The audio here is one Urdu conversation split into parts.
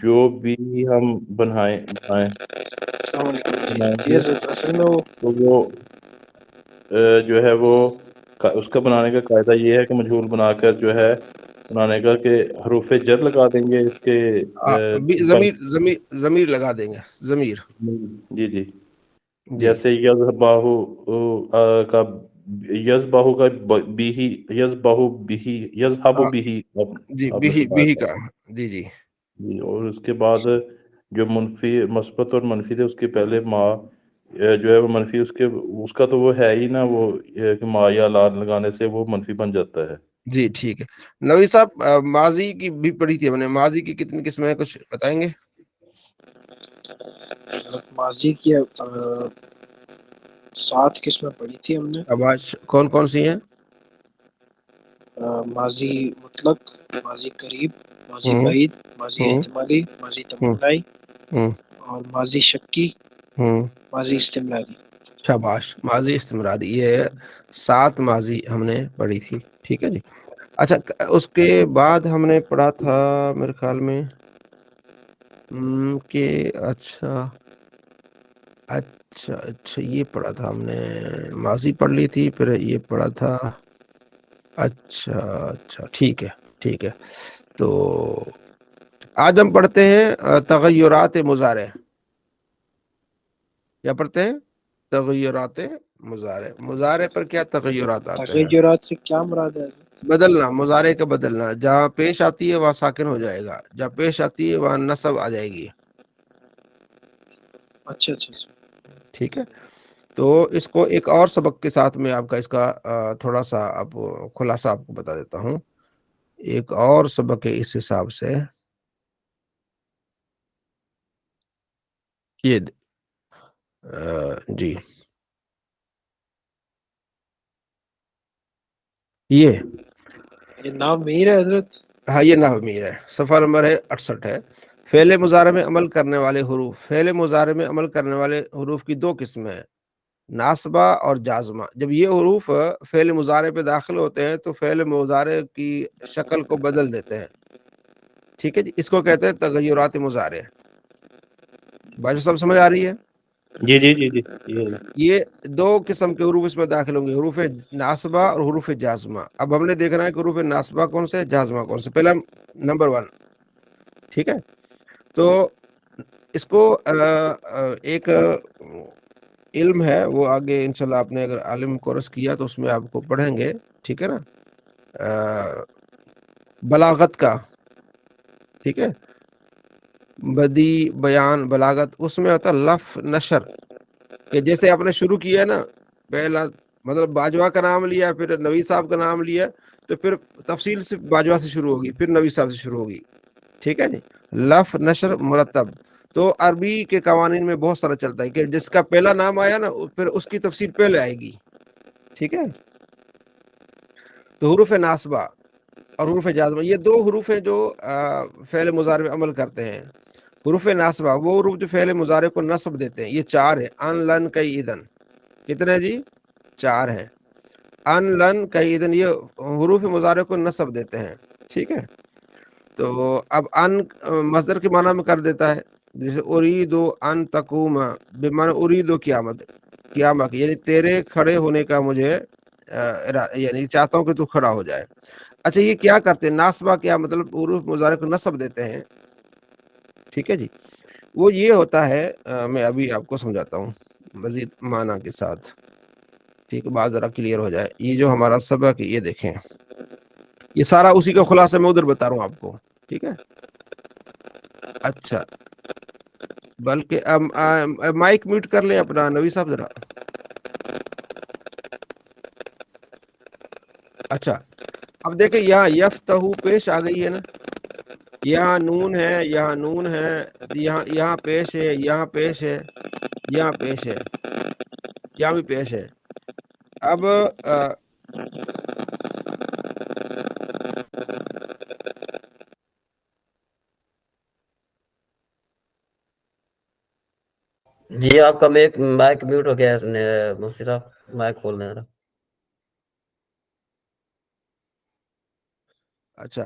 جو بھی ہم بنائیں یہ گے اصل میں وہ تو وہ جو ہے وہ اس کا بنانے کا قاعدہ یہ ہے کہ مجہول بنا کر جو ہے بنانے کا کہ حروف جر لگا دیں گے اس کے ضمیر لگا دیں گے، ضمیر. جی جی جی جیسے یذباہو کا یذباہو کا بیہی یذباہو بیہی یذہبو بیہی جی، آپ نے سنا بیہی تھا کا. جی جی جی، اور اس کے بعد جو منفی مثبت اور منفی تھے اس کے پہلے ما جو ہے وہ منفی اس کا تو وہ ہے ہی نا، وہ کہ ما یا لا لگانے سے وہ منفی بن جاتا ہے. جی ٹھیک ہے. نوی صاحب ماضی کی بھی پڑھی تھی ہم نے، ماضی کی کتنی قسمیں ہیں کچھ بتائیں گے؟ ماضی کی 7 قسمیں پڑھی تھی ہم نے. اب آج کون کون سی ہیں؟ ماضی مطلق، ماضی قریب، ماضی ہوں بعید، ماضی ہوں احتمالی، ماضی ہوں تمنائی ہوں اور ماضی شکی، ہوں ماضی استمراری. شاباش، ماضی استمراری، یہ 7 ماضی ہم نے پڑھی تھی. ٹھیک ہے جی. اچھا، اس کے بعد ہم نے پڑھا تھا میرے خیال میں کہ اچھا یہ پڑھا تھا ہم نے، ماضی پڑھ لی تھی، پھر یہ پڑھا تھا. اچھا ٹھیک ہے. تو آج ہم پڑھتے ہیں تغیرات مضارع. کیا پڑھتے ہیں؟ تغیرات مضارع. مضارع پر کیا تغیرات آتے ہیں؟ تغیرات سے کیا مراد ہے؟ بدلنا، مضارع کا بدلنا. جہاں پیش آتی ہے وہاں ساکن ہو جائے گا، جہاں پیش آتی ہے وہاں نصب آ جائے گی. اچھا. ٹھیک ہے. تو اس کو ایک اور سبق کے ساتھ میں آپ کا اس کا تھوڑا سا اب خلاصہ آپ کو بتا دیتا ہوں. ایک اور سبق ہے اس حساب سے، یہ جی یہ نام میر ہے حضرت. ہاں، یہ نحو میر ہے، صفحہ نمبر ہے 68 ہے. فعل مضارع میں عمل کرنے والے حروف. فعل مضارع میں عمل کرنے والے حروف کی 2 قسمیں ہیں، ناصبہ اور جازمہ. جب یہ حروف فعل مضارع پہ داخل ہوتے ہیں تو فعل مضارع کی شکل کو بدل دیتے ہیں. ٹھیک ہے جی. اس کو کہتے ہیں تغیرات مضارع. بھائی سب سمجھ آ رہی ہے؟ جی جی جی جی جی یہ 2 قسم کے حروف اس میں داخل ہوں گے، حروف ناصبہ اور حروف جازمہ. اب ہم نے دیکھنا ہے کہ حروف ناصبہ کون سے، جازمہ کون سے. پہلا نمبر 1. ٹھیک ہے. تو اس کو ایک علم ہے، وہ آگے انشاءاللہ آپ نے اگر عالم کورس کیا تو اس میں آپ کو پڑھیں گے. ٹھیک ہے نا؟ بلاغت کا. ٹھیک ہے. بدی، بیان، بلاغت، اس میں ہوتا ہے لف نشر. کہ جیسے آپ نے شروع کیا نا، پہلا مطلب باجوہ کا نام لیا، پھر نوی صاحب کا نام لیا، تو پھر تفصیل سے باجوہ سے شروع ہوگی، پھر نوی صاحب سے شروع ہوگی. ٹھیک ہے جی. لف نشر مرتب. تو عربی کے قوانین میں بہت سارا چلتا ہے کہ جس کا پہلا نام آیا نا پھر اس کی تفصیل پہلے آئے گی. ٹھیک ہے. تو حروف ناصبہ اور حروف جازمہ یہ 2 حروف ہیں جو فعل مضارع میں عمل کرتے ہیں. حروف ناصبہ وہ حروف جو فعل مضارع کو نصب دیتے ہیں. یہ 4 ہے، ان، لن، کئی، اذن. کتنے جی؟ 4 ہیں. ان، لن، کئی، اذن یہ حروف مضارع کو نصب دیتے ہیں. ٹھیک ہے. تو اب ان مصدر کے معنی میں کر دیتا ہے، جیسے اريد ان تقوم، بمعنی اريد قیامت، قیامت یعنی تیرے کھڑے ہونے کا مجھے یعنی چاہتا ہوں کہ تو کھڑا ہو جائے. اچھا، یہ کیا کرتے ہیں؟ ناصبہ کیا مطلب؟ حروف مضارع کو نصب دیتے ہیں. ٹھیک ہے جی. وہ یہ ہوتا ہے، میں ابھی آپ کو سمجھاتا ہوں مزید معنی کے ساتھ. ٹھیک ہے، بات ذرا کلیئر ہو جائے. یہ جو ہمارا سبق ہے، یہ دیکھیں، یہ سارا اسی کا خلاصہ میں ادھر بتا رہا ہوں آپ کو. ٹھیک ہے. اچھا، بلکہ مائک میوٹ کر لیں اپنا نوی صاحب ذرا. اچھا، اب دیکھیں یہاں یفتح پیش آ گئی ہے نا، یہاں نون ہے، یہاں نون ہے، یہاں پیش ہے، یہاں پیش ہے، یہاں پیش ہے، یہاں بھی پیش ہے. اب جی آپ کا مائک میوٹ ہو گیا ہے مفتی صاحب، مائک کھول دیں ذرا. اچھا،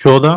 14।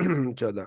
14।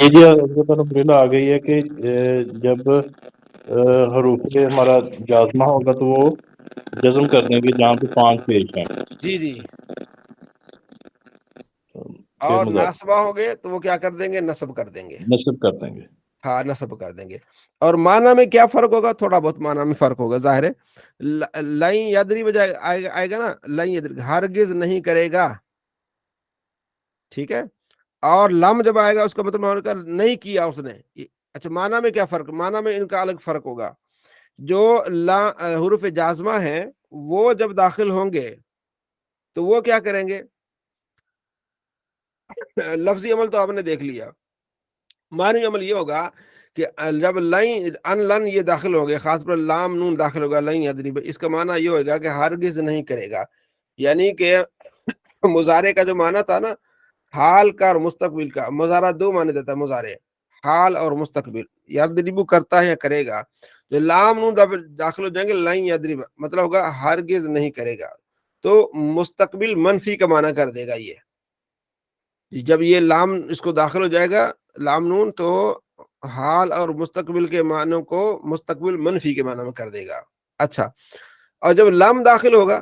یہ جی حضرت الحمدللہ آ گئی ہے کہ جب حروف ہمارا جازمہ ہوگا تو وہ جزم کر دیں گے جہاں پہ 5 پیش ہیں، جی جی، پھر اور مضارع ناصبہ ہو گئے تو وہ کیا کر دیں گے؟ نصب کر دیں گے، نصب کر دیں گے۔ ہاں نصب کر دیں گے۔ اور معنی میں کیا فرق ہوگا؟ تھوڑا بہت معنی میں فرق ہوگا، ظاہر ہے۔ لن یدری بجائے آئے گا نا، لن یدری، ہرگز نہیں کرے گا، ٹھیک ہے۔ اور لم جب آئے گا اس کا مطلب ہوگا نہیں کیا اس نے۔ اچھا معنی میں کیا فرق؟ معنی میں ان کا الگ فرق ہوگا۔ جو حروف جازمہ ہیں وہ جب داخل ہوں گے تو وہ کیا کریں گے؟ لفظی عمل تو آپ نے دیکھ لیا، معنی عمل یہ ہوگا کہ جب لن یہ داخل ہو گئے، خاص پر لام نون داخل ہوگا لن یدری، اس کا معنی یہ ہوگا کہ ہرگز نہیں کرے گا، یعنی کہ مضارع کا جو معنی تھا نا، حال کا اور مستقبل کا، مضارع دو معنی دیتا ہے مضارع، حال اور مستقبل۔ یدربو کرتا ہے یا کرے گا، جو لام نون داخل ہو جائیں گے لن یدرب، مطلب ہوگا ہرگز نہیں کرے گا، تو مستقبل منفی کا معنی کر دے گا یہ۔ جب یہ لام اس کو داخل ہو جائے گا لام نون، تو حال اور مستقبل کے معنوں کو مستقبل منفی کے معنی میں کر دے گا۔ اچھا، اور جب لام داخل ہوگا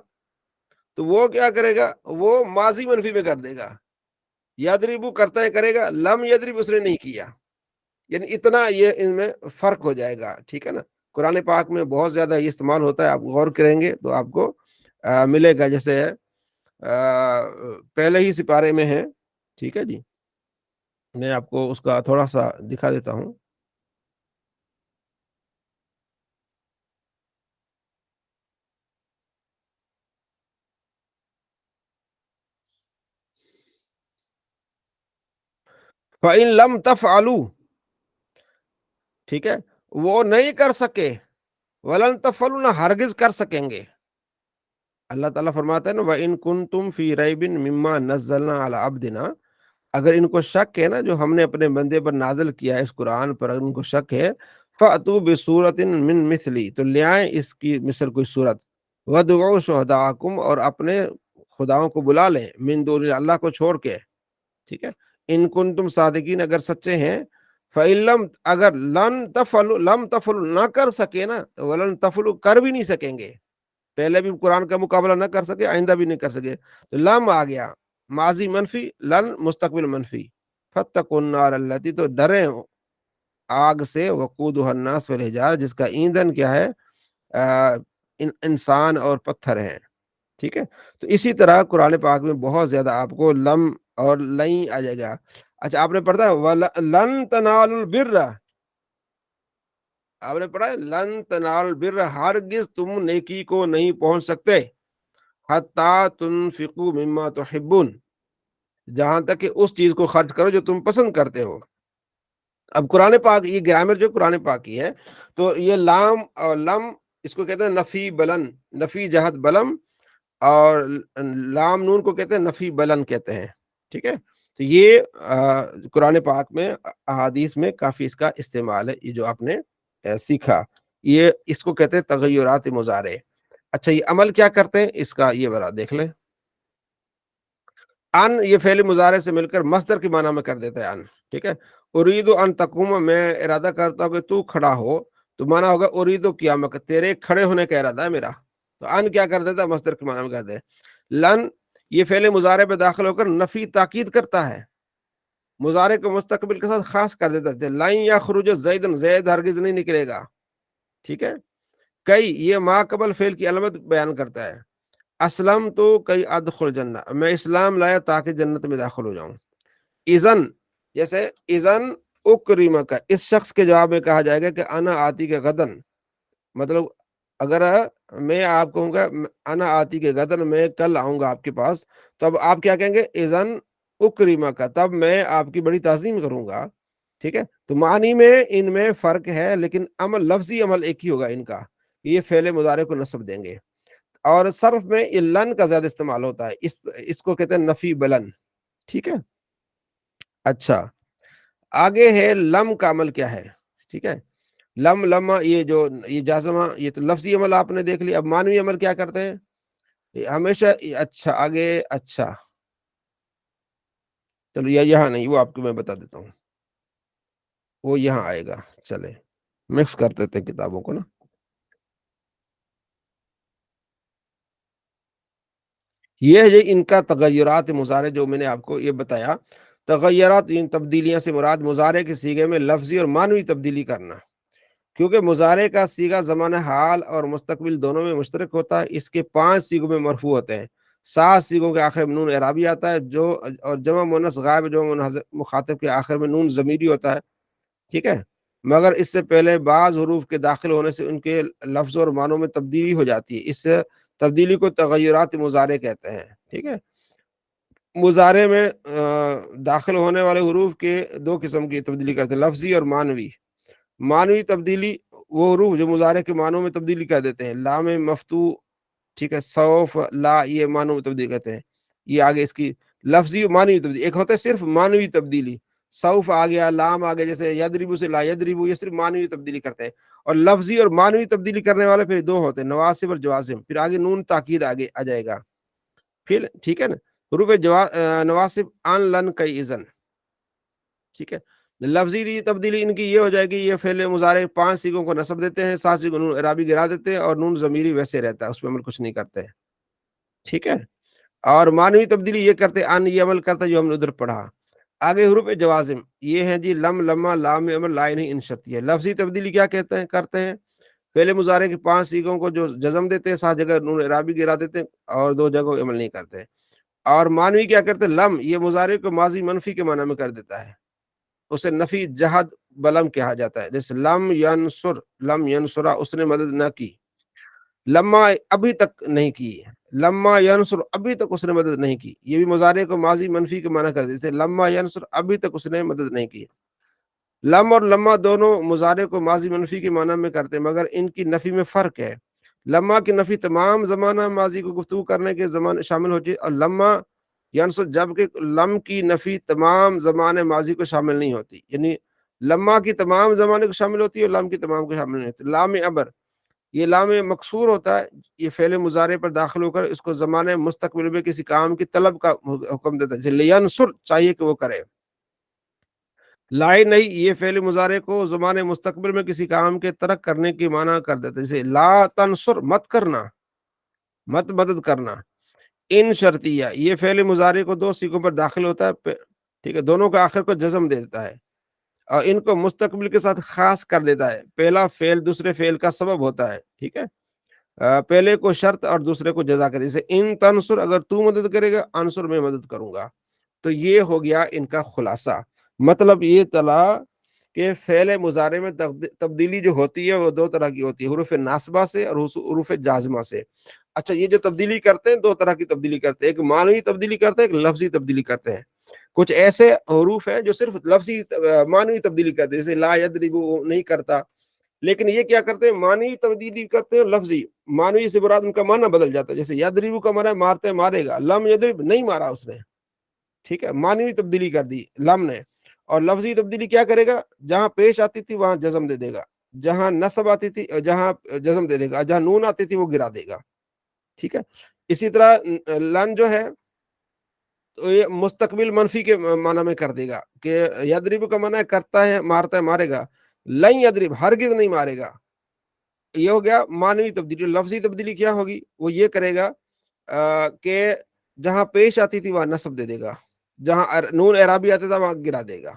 تو وہ کیا کرے گا؟ وہ ماضی منفی میں کر دے گا، یدربو کرتا ہے کرے گا، لم یدرب اس نے نہیں کیا، یعنی اتنا یہ ان میں فرق ہو جائے گا، ٹھیک ہے نا۔ قرآن پاک میں بہت زیادہ یہ استعمال ہوتا ہے، آپ غور کریں گے تو آپ کو ملے گا، جیسے پہلے ہی سپارے میں ہے، ٹھیک ہے جی، میں آپ کو اس کا تھوڑا سا دکھا دیتا ہوں۔ فَإِن لَمْ تَفْعَلُوا، ٹھیک ہے، وہ نہیں کر سکے، وَلَن تَفْعَلُوا، نہ ہرگز کر سکیں گے۔ اللہ تعالیٰ فرماتا ہے نا وَإِن كُنتُمْ فِي رَيْبٍ مِّمَّا نَزَّلْنَا عَلَىٰ عَبْدِنَا، اگر ان کو شک ہے نا جو ہم نے اپنے بندے پر نازل کیا ہے اس قرآن پر، اگر ان کو شک ہے، فَأْتُوا بِسُورَةٍ مِّن مِثْلِهِ، تو لے آئیں اس کی مثل کوئی صورت، وَادْعُوا شُهَدَاءَكُمْ، اور اپنے خداؤں کو بلا لیں، من دون اللہ کو چھوڑ کے، ٹھیک ہے، ان کنتم صادقین، اگر سچے ہیں، فَإِن لَمْ، اگر لن تفعلوا، لم تفعلوا نہ کر سکے نا، تو ولن تفعلوا کر بھی نہیں سکیں گے، پہلے بھی قرآن کا مقابلہ نہ کر سکے، آئندہ بھی نہیں کر سکے، تو لم آ گیا، ماضی منفی، لن مستقبل منفی، فَاتَّقُوا النَّارَ الَّتِي، تو ڈریں آگ سے، وقودها الناس والحجارہ، جس کا ایندھن کیا ہے؟ انسان اور پتھر ہیں، ٹھیک ہے۔ تو اسی طرح قرآن پاک میں بہت زیادہ آپ کو لم اور لن آ جائے گا۔ اچھا آپ نے پڑھا ہے لن تنالوا البر، آپ نے پڑھا ہے لن تنالوا البر، ہرگز تم نیکی کو نہیں پہنچ سکتے، حتی تنفقوا مما تحبون، جہاں تک کہ اس چیز کو خرچ کرو جو تم پسند کرتے ہو۔ اب قرآن پاک، یہ گرامر جو قرآن پاک کی ہے، تو یہ لام اور لم اس کو کہتے ہیں نفی بلن، نفی جہت بلم، اور لام نون کو کہتے ہیں نفی بلن کہتے ہیں، ٹھیک ہے۔ تو یہ قرآن پاک میں احادیث میں کافی اس کا استعمال ہے، یہ جو آپ نے سیکھا، یہ اس کو کہتے ہیں تغیرات مضارع۔ اچھا یہ عمل کیا کرتے ہیں اس کا یہ برا دیکھ لیں۔ ان یہ فعل مضارع سے مل کر مصدر کے معنی میں کر دیتا ہے ان، ٹھیک ہے۔ ارید ان تقوم، میں ارادہ کرتا ہوں کہ تو کھڑا ہو، تو معنی ہوگا ارید قیامک، تیرے کھڑے ہونے کا ارادہ ہے میرا، تو ان کیا کر دیتا ہے؟ مصدر کے معنی میں کر دے۔ لن یہ فعل مضارع پہ داخل ہو کر نفی تاکید کرتا ہے، مضارع کو مستقبل کے ساتھ خاص کر دیتا ہے، لن یخرج زید، زید ہرگز نہیں نکلے گا، ٹھیک ہے۔ کئی یہ ما قبل فعل کی علامت بیان کرتا ہے، اسلم تو کئی ادخل جنہ، میں اسلام لایا تاکہ جنت میں داخل ہو جاؤں۔ اذن، جیسے اذن اکرمک، اس شخص کے جواب میں کہا جائے گا کہ انا آتی کے غدن، مطلب اگر میں آپ کہوں گا انا آتی کے غدن، میں کل آؤں گا آپ کے پاس، تو اب آپ کیا کہیں گے؟ اذن اکرمک، تب میں آپ کی بڑی تعظیم کروں گا، ٹھیک ہے۔ تو معنی میں ان میں فرق ہے، لیکن عمل، لفظی عمل ایک ہی ہوگا ان کا، یہ فعل مضارع کو نصب دیں گے۔ اور صرف میں یہ لن کا زیادہ استعمال ہوتا ہے، اس کو کہتے ہیں نفی بلن، ٹھیک ہے۔ اچھا آگے ہے لم کا عمل کیا ہے، ٹھیک ہے۔ لم، لما، یہ جو یہ جازمہ، یہ تو لفظی عمل آپ نے دیکھ لیا، اب معنوی عمل کیا کرتے ہیں؟ یہ ہمیشہ، اچھا آگے، اچھا چلو یہاں نہیں، وہ آپ کو میں بتا دیتا ہوں۔ وہ یہاں آئے گا. چلے مکس کر دیتے ہیں کتابوں کو نا. یہ ہے ان کا تغیرات مضارع جو میں نے آپ کو یہ بتایا. تغیرات ان تبدیلیاں سے مراد مضارع کے سیغے میں لفظی اور معنوی تبدیلی کرنا، کیونکہ مضارع کا سیغہ زمانہ حال اور مستقبل دونوں میں مشترک ہوتا ہے. اس کے 5 سیغوں میں مرفوع ہوتے ہیں. 7 سیغوں کے آخر میں نون اعرابی آتا ہے، جو اور جمع مؤنث غائب جمع مخاطب کے آخر میں نون ضمیری ہوتا ہے. ٹھیک ہے، مگر اس سے پہلے بعض حروف کے داخل ہونے سے ان کے لفظ اور معنوں میں تبدیلی ہو جاتی ہے. اس سے تبدیلی کو تغیرات مضارع کہتے ہیں. ٹھیک ہے، مضارع میں داخل ہونے والے حروف کے 2 قسم کی تبدیلی کرتے ہیں، لفظی اور معنوی. معنوی تبدیلی وہ حروف جو مضارع کے معنوں میں تبدیلی کر دیتے ہیں. لام مفتوح، ٹھیک ہے، سوف، لا، یہ معنوں میں تبدیلی کرتے ہیں. یہ آگے اس کی لفظی اور معنوی تبدیلی. ایک ہوتا ہے صرف معنوی تبدیلی، سوف آ گیا، لام آ گیا، جیسے یدربو سے لا یدربو، یہ صرف معنوی تبدیلی کرتے ہیں. اور لفظی اور معنوی تبدیلی کرنے والے پھر 2 ہوتے ہیں، نواسب اور جوازم. پھر آگے نون تاکید آگے آ جائے گا پھر. ٹھیک ہے نا، حروف نواسب ان، لن، کئی، اذن. ٹھیک ہے، لفظی تبدیلی ان کی یہ ہو جائے گی، یہ فعل مضارع 5 سیغوں کو نصب دیتے ہیں، 7 سیغوں نون اعرابی گرا دیتے ہیں، اور نون ضمیری ویسے رہتا ہے، اس پہ عمل کچھ نہیں کرتے. ٹھیک ہے، اور معنوی تبدیلی یہ کرتے ان، یہ عمل کرتا جو ہم نے ادھر پڑھا. آگے حروف جوازم یہ ہیں جی لم، لما، لام امر، لا نہیں، انشتی ہے. لفظی تبدیلی کیا کرتے ہیں، فعل مضارع کی 5 سیغوں کو جو جزم دیتے ہیں، 7 جگہ نون اعرابی گرا دیتے ہیں، اور 2 جگہوں عمل نہیں کرتے. اور معنوی کیا کرتے ہیں، لم، یہ مضارع کو ماضی منفی کے معنی میں کر دیتا ہے، اسے نفی جہد بلم کہا جاتا ہے. جیسے لم ینصر، لم ینصرا، اس نے مدد نہ کی. لما ابھی تک نہیں کی، لما ینصر ابھی تک اس نے مدد نہیں کی، یہ بھی مضارع کو ماضی منفی کے معنی کر دیتے ہیں. لما ینصر ابھی تک اس نے مدد نہیں کی. لم اور لما دونوں مضارع کو ماضی منفی کے معنی میں کرتے ہیں، مگر ان کی نفی میں فرق ہے. لما کی نفی تمام زمانہ ماضی کو گفتگو کرنے کے زمانے شامل ہوتی ہے، اور لما ینصر جبکہ لم کی نفی تمام زمانے ماضی کو شامل نہیں ہوتی. یعنی لما کی تمام زمانے کو شامل ہوتی ہے اور لم کی تمام کو شامل نہیں ہوتی. لام ابر، یہ لام مکسور ہوتا ہے، یہ فعل مضارع پر داخل ہو کر اس کو زمانے مستقبل میں کسی کام کی طلب کا حکم دیتا ہے. جیسے لینصر چاہیے کہ وہ کرے. لائے نہیں، یہ فعل مضارع کو زمانے مستقبل میں کسی کام کے ترک کرنے کی معنی کر دیتا ہے. جیسے لا تنصر مت کرنا، مت مدد کرنا. ان شرطیہ، یہ فعل مضارع کو 2 سیغوں پر داخل ہوتا ہے. ٹھیک ہے، دونوں کا آخر کو جزم دے دیتا ہے اور ان کو مستقبل کے ساتھ خاص کر دیتا ہے. پہلا فعل دوسرے فعل کا سبب ہوتا ہے. ٹھیک ہے، پہلے کو شرط اور دوسرے کو جزا کر. جیسے ان تنصر، اگر تو مدد کرے گا، انصر میں مدد کروں گا. تو یہ ہو گیا ان کا خلاصہ. مطلب یہ تلا کہ فعل مضارع میں تبدیلی جو ہوتی ہے وہ 2 طرح کی ہوتی ہے، حروف ناصبہ سے اور حروف جازمہ سے. اچھا، یہ جو تبدیلی کرتے ہیں 2 طرح کی تبدیلی کرتے ہیں، ایک معنوی تبدیلی کرتے ہیں، ایک لفظی تبدیلی کرتے ہیں. کچھ ایسے حروف ہیں جو صرف لفظی معنوی تبدیلی کرتے ہیں، جیسے لا یضربو نہیں کرتا، لیکن یہ کیا کرتے ہیں، معنوی تبدیلی کرتے ہیں لفظی. معنوی سے مراد ان کا معنی بدل جاتا ہے. جیسے یضربو کا معنی مارتے مارے گا، لم یضرب نہیں مارا اس نے. ٹھیک ہے، معنوی تبدیلی کر دی لم نے. اور لفظی تبدیلی کیا کرے گا، جہاں پیش آتی تھی وہاں جزم دے دے گا، جہاں نصب آتی تھی جہاں جزم دے دے گا، جہاں نون آتی تھی وہ گرا دے گا. ٹھیک ہے، اسی طرح لن جو ہے تو یہ مستقبل منفی کے معنی میں کر دے گا کہ یضرب کا معنی کرتا ہے، مارتا ہے، مارے گا. لن یضرب ہرگز نہیں مارے گا. یہ ہو گیا معنوی تبدیلی. لفظی تبدیلی کیا ہوگی، وہ یہ کرے گا کہ جہاں پیش آتی تھی وہاں نصب دے دے گا، جہاں نون اعرابی آتا تھا وہاں گرا دے گا.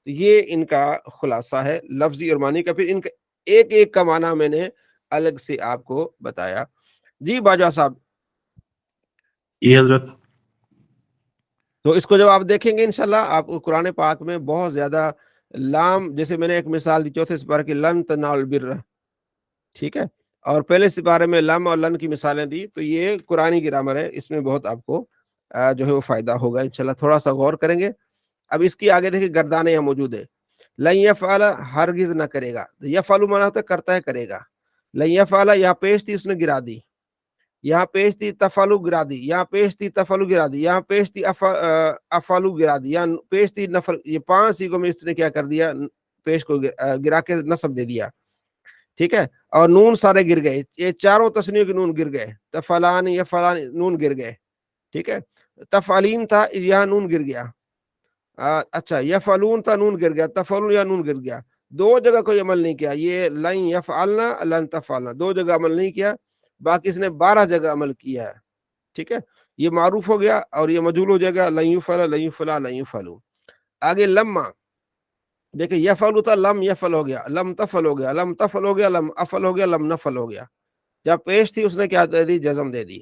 یہ ان کا خلاصہ ہے لفظی اور معنی کا. پھر ان کا ایک ایک کا معنی میں نے الگ سے آپ کو بتایا. جی باجوہ صاحب، یہ حضرت تو اس کو جب آپ دیکھیں گے انشاءاللہ آپ کو قرآن پاک میں بہت زیادہ لام، جیسے میں نے ایک مثال دی 4 سپارے کی لن تنالوا البر. ٹھیک ہے، اور پہلے سپارے میں لم اور لن کی مثالیں دی. تو یہ قرآنی گرامر ہے، اس میں بہت آپ کو جو ہے وہ فائدہ ہوگا انشاءاللہ. تھوڑا سا غور کریں گے. اب اس کی آگے دیکھیں گردانیں یہاں موجود ہے. لن یفعل ہرگز نہ کرے گا. یفعل مانا ہوتا ہے کرتا ہے، کرے گا. لن یفعل یہاں پیش تھی، اس نے گرا دی. یہاں پیش تھی تفعلو گرا دی. یہاں پیش تھی تفعلو گرا دی. یہاں پیش تھی افعلو گرا دی. یہاں پیش تھی نفل. یہ 5 سیغوں میں اس نے کیا کر دیا، پیش کو گرا کے نصب دے دیا. ٹھیک ہے، اور نون سارے گر گئے. یہ چاروں تسنیوں کے نون گر گئے. تفعلان یفعلان نون گر گئے. ٹھیک ہے، تفعلین تھا، یہاں نون گر گیا. اچھا، یفعلون تھا، نون گر گیا. تفعلون یا نون گر گیا. دو جگہ کوئی عمل نہیں کیا، یہ لن یفعلنا لن تفعلنا، دو جگہ عمل نہیں کیا، باقی اس نے 12 جگہ عمل کیا ہے، ٹھیک ہے، یہ معروف ہو گیا اور یہ مجہول ہو جائے گا، لن یفعل لن یفعل لن یفعلوا۔ آگے لما، دیکھیں یفعل تھا، لم یفعل ہو گیا، لم تفعل ہو گیا، لم تفعل ہو گیا، لم افعل ہو گیا، لم نفعل ہو گیا۔ جب پیش تھی اس نے کیا دے دی؟ جزم دے دی۔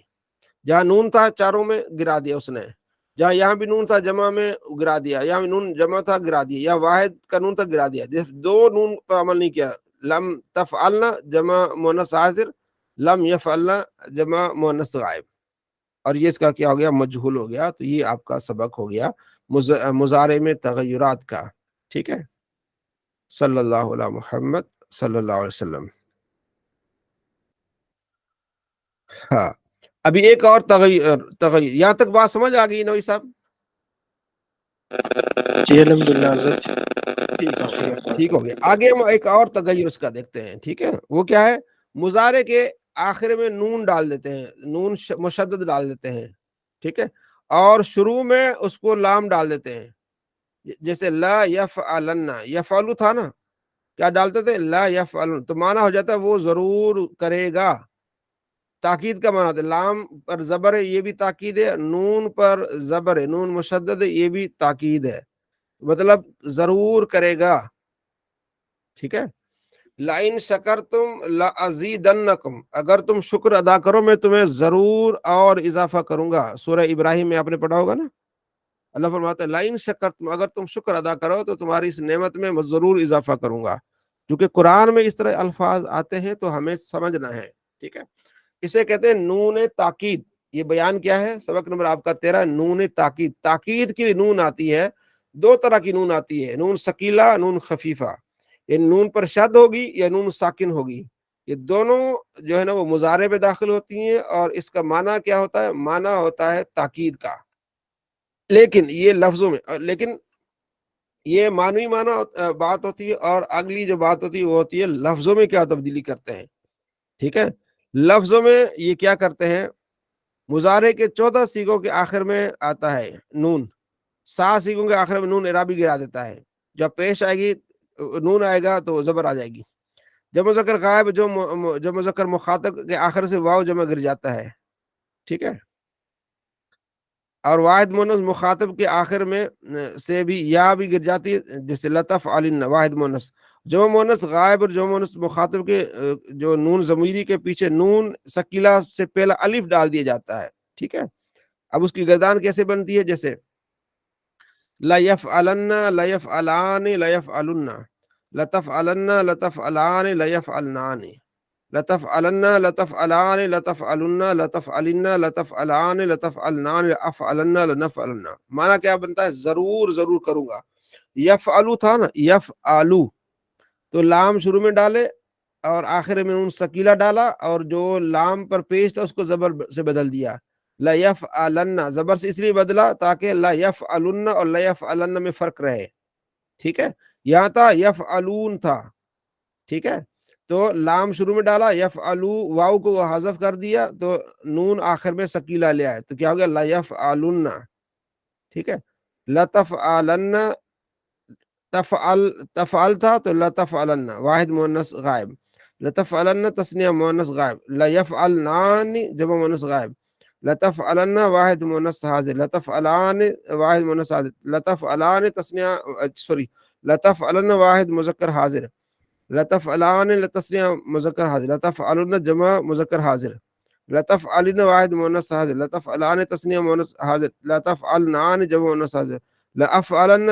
جہاں نون تھا چاروں میں گرا دیا اس نے، جہاں یہاں بھی نون تھا جمع میں گرا دیا، یہاں بھی نون جمع تھا گرا دیا، یا واحد کا نون تھا گرا دیا، دو نون پر عمل نہیں کیا۔ لم تفعلنا جمع مؤنث حاضر، لم یفعلنا جمع مؤنث غائب، اور یہ اس کا کیا ہو گیا؟ مجہول ہو گیا۔ تو یہ آپ کا سبق ہو گیا مضارع میں تغیرات کا، ٹھیک ہے۔ صلی اللہ علیہ محمد صلی اللہ علیہ وسلم۔ ہاں، ابھی ایک اور تغیر، یہاں تک بات سمجھ آ گئی نوی صاحب؟ جی الحمدللہ حضرت۔ ٹھیک ہو گیا۔ آگے ہم ایک اور تغیر اس کا دیکھتے ہیں، ٹھیک ہے، وہ کیا ہے؟ مضارع کے آخر میں نون ڈال دیتے ہیں، نون مشدد ڈال دیتے ہیں، ٹھیک ہے، اور شروع میں اس کو لام ڈال دیتے ہیں، جیسے لا یفعلن، یفعلو تھا نا، کیا ڈالتے تھے؟ لا یفعلن، تو معنی ہو جاتا ہے وہ ضرور کرے گا، تاکید کا معنی ہوتا ہے۔ لام پر زبر ہے، یہ بھی تاکید ہے، نون پر زبر ہے، نون مشدد ہے، یہ بھی تاکید ہے، مطلب ضرور کرے گا، ٹھیک ہے۔ لَإِن شَكَرْتُمْ لَأَزِيدَنَّكُمْ، اگر تم شکر ادا کرو میں تمہیں ضرور اور اضافہ کروں گا۔ سورہ ابراہیم میں آپ نے پڑھا ہوگا نا، اللہ فرماتا ہے لَإِن شَكَرْتُمْ، اگر تم شکر ادا کرو تو تمہاری اس نعمت میں ضرور اضافہ کروں گا۔ کیونکہ قرآن میں اس طرح الفاظ آتے ہیں تو ہمیں سمجھنا ہے، ٹھیک ہے۔ اسے کہتے ہیں نون تاکید۔ یہ بیان کیا ہے؟ سبق نمبر آپ کا 13، نون تاکید۔ تاکید کی نون آتی ہے، دو طرح کی نون آتی ہے، نون ثقیلہ، نون خفیفہ۔ یہ نون پر شد ہوگی یا نون ساکن ہوگی، یہ دونوں جو ہے نا وہ مضارع میں داخل ہوتی ہیں، اور اس کا معنی کیا ہوتا ہے؟ معنی ہوتا ہے تاکید کا، لیکن یہ لفظوں میں، لیکن یہ معنوی معنی بات ہوتی ہے، اور اگلی جو بات ہوتی ہے وہ ہوتی ہے لفظوں میں کیا تبدیلی کرتے ہیں، ٹھیک ہے۔ لفظوں میں یہ کیا کرتے ہیں؟ مضارع کے 14 صیغوں کے آخر میں آتا ہے نون، 7 صیغوں کے آخر میں نون اعرابی گرا دیتا ہے، جب پیش آئے گی نون آئے گا تو زبر آ جائے گی۔ جب مذکر غائب، جب مذکر مخاطب کے آخر سے واو جمع گر جاتا ہے، ٹھیک ہے، اور واحد مونس مخاطب کے آخر میں سے بھی یا بھی گر جاتی ہے، جیسے لطف علن، واحد مونس۔ جمع مونس غائب اور جمع مونس مخاطب کے جو نون ضمیری کے پیچھے نون ثقیلہ سے پہلا الف ڈال دیا جاتا ہے، ٹھیک ہے۔ اب اس کی گردان کیسے بنتی ہے؟ جیسے لا یفعلن، لا یفعلان، لا یفعلن، لتفعلن، لتفعلان، لا یفعلنان، لتفعلن، لتفعلان، لتفعلن، لتفعلن، لتفعلان، لتفعلنان، لافعلن، لنفعلن۔ معنی کیا بنتا ہے؟ ضرور ضرور کروں گا۔ یفعلو تھا نا، یفعلو، تو لام شروع میں ڈالے اور آخر میں نون ثقیلہ ڈالا، اور جو لام پر پیش تھا اس کو زبر سے بدل دیا، لا یفعلن، زبر سے اس لیے بدلا تاکہ لا یفعلن اور لا یفعلن میں فرق رہے، ٹھیک ہے۔ یہاں تھا یفعلون تھا، ٹھیک ہے، تو لام شروع میں ڈالا، یفعلو، واو کو حذف کر دیا تو نون آخر میں ثقیلہ لے آئے، تو کیا ہو گیا؟ لا یفعلن، ٹھیک ہے۔ لتفعلن، تفعل تھا تو لتفعلن، واحد مؤنث غائب، لتفعلن تثنیہ مؤنث غائب، لا یفعلنان جمع مؤنث غائب، لتفعلن واحد مؤنث حاضر، لتفعلان واحد مؤنث حاضر، لتفعلان تثنیہ لتفعلن واحد مذکر حاضر، لتفعلان لتثنیہ مذکر حاضر، لتفعلن جمع مذکر حاضر، لتفعلن واحد مؤنث حاضر، لتفعلان تثنیہ مؤنث حاضر، لتفعلنان جمع مؤنث حاضر، لأفعلن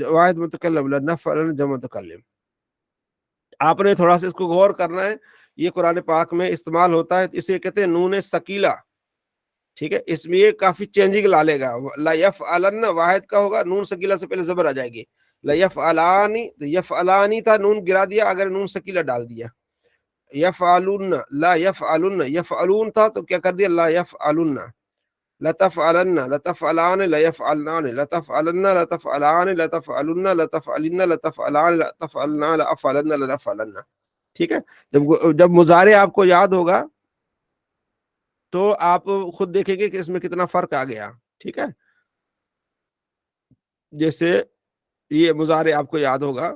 واحد متکلم، لنفعلن جمع متکلم۔ آپ نے تھوڑا سا اس کو غور کرنا ہے، یہ قرآن پاک میں استعمال ہوتا ہے، اسے کہتے ہیں نون ثقیلہ، ٹھیک ہے۔ اس میں یہ کافی چینجنگ لا لے گا۔ لا یفعلن واحد کا ہوگا، نون ثقیلہ سے پہلے زبر آ جائے گی۔ لا یفعلانی، یفعلانی تھا، نون گرا دیا، اگر نون ثقیلہ ڈال دیا۔ یفعلن، لا یفعلن، یفعلون تھا تو کیا کر دیا؟ لا یفعلن۔ لتفعلن، لتفعلان، لا یفعلنان، لتفعلن، لتفعلان، لتفعلن، لتفعلن، لتفعلان، لتفعلن، لافعلن، لنفعلن، ٹھیک ہے۔ جب مضارع آپ کو یاد ہوگا تو آپ خود دیکھیں گے کہ اس میں کتنا فرق آ گیا، ٹھیک ہے۔ جیسے یہ مضارع آپ کو یاد ہوگا،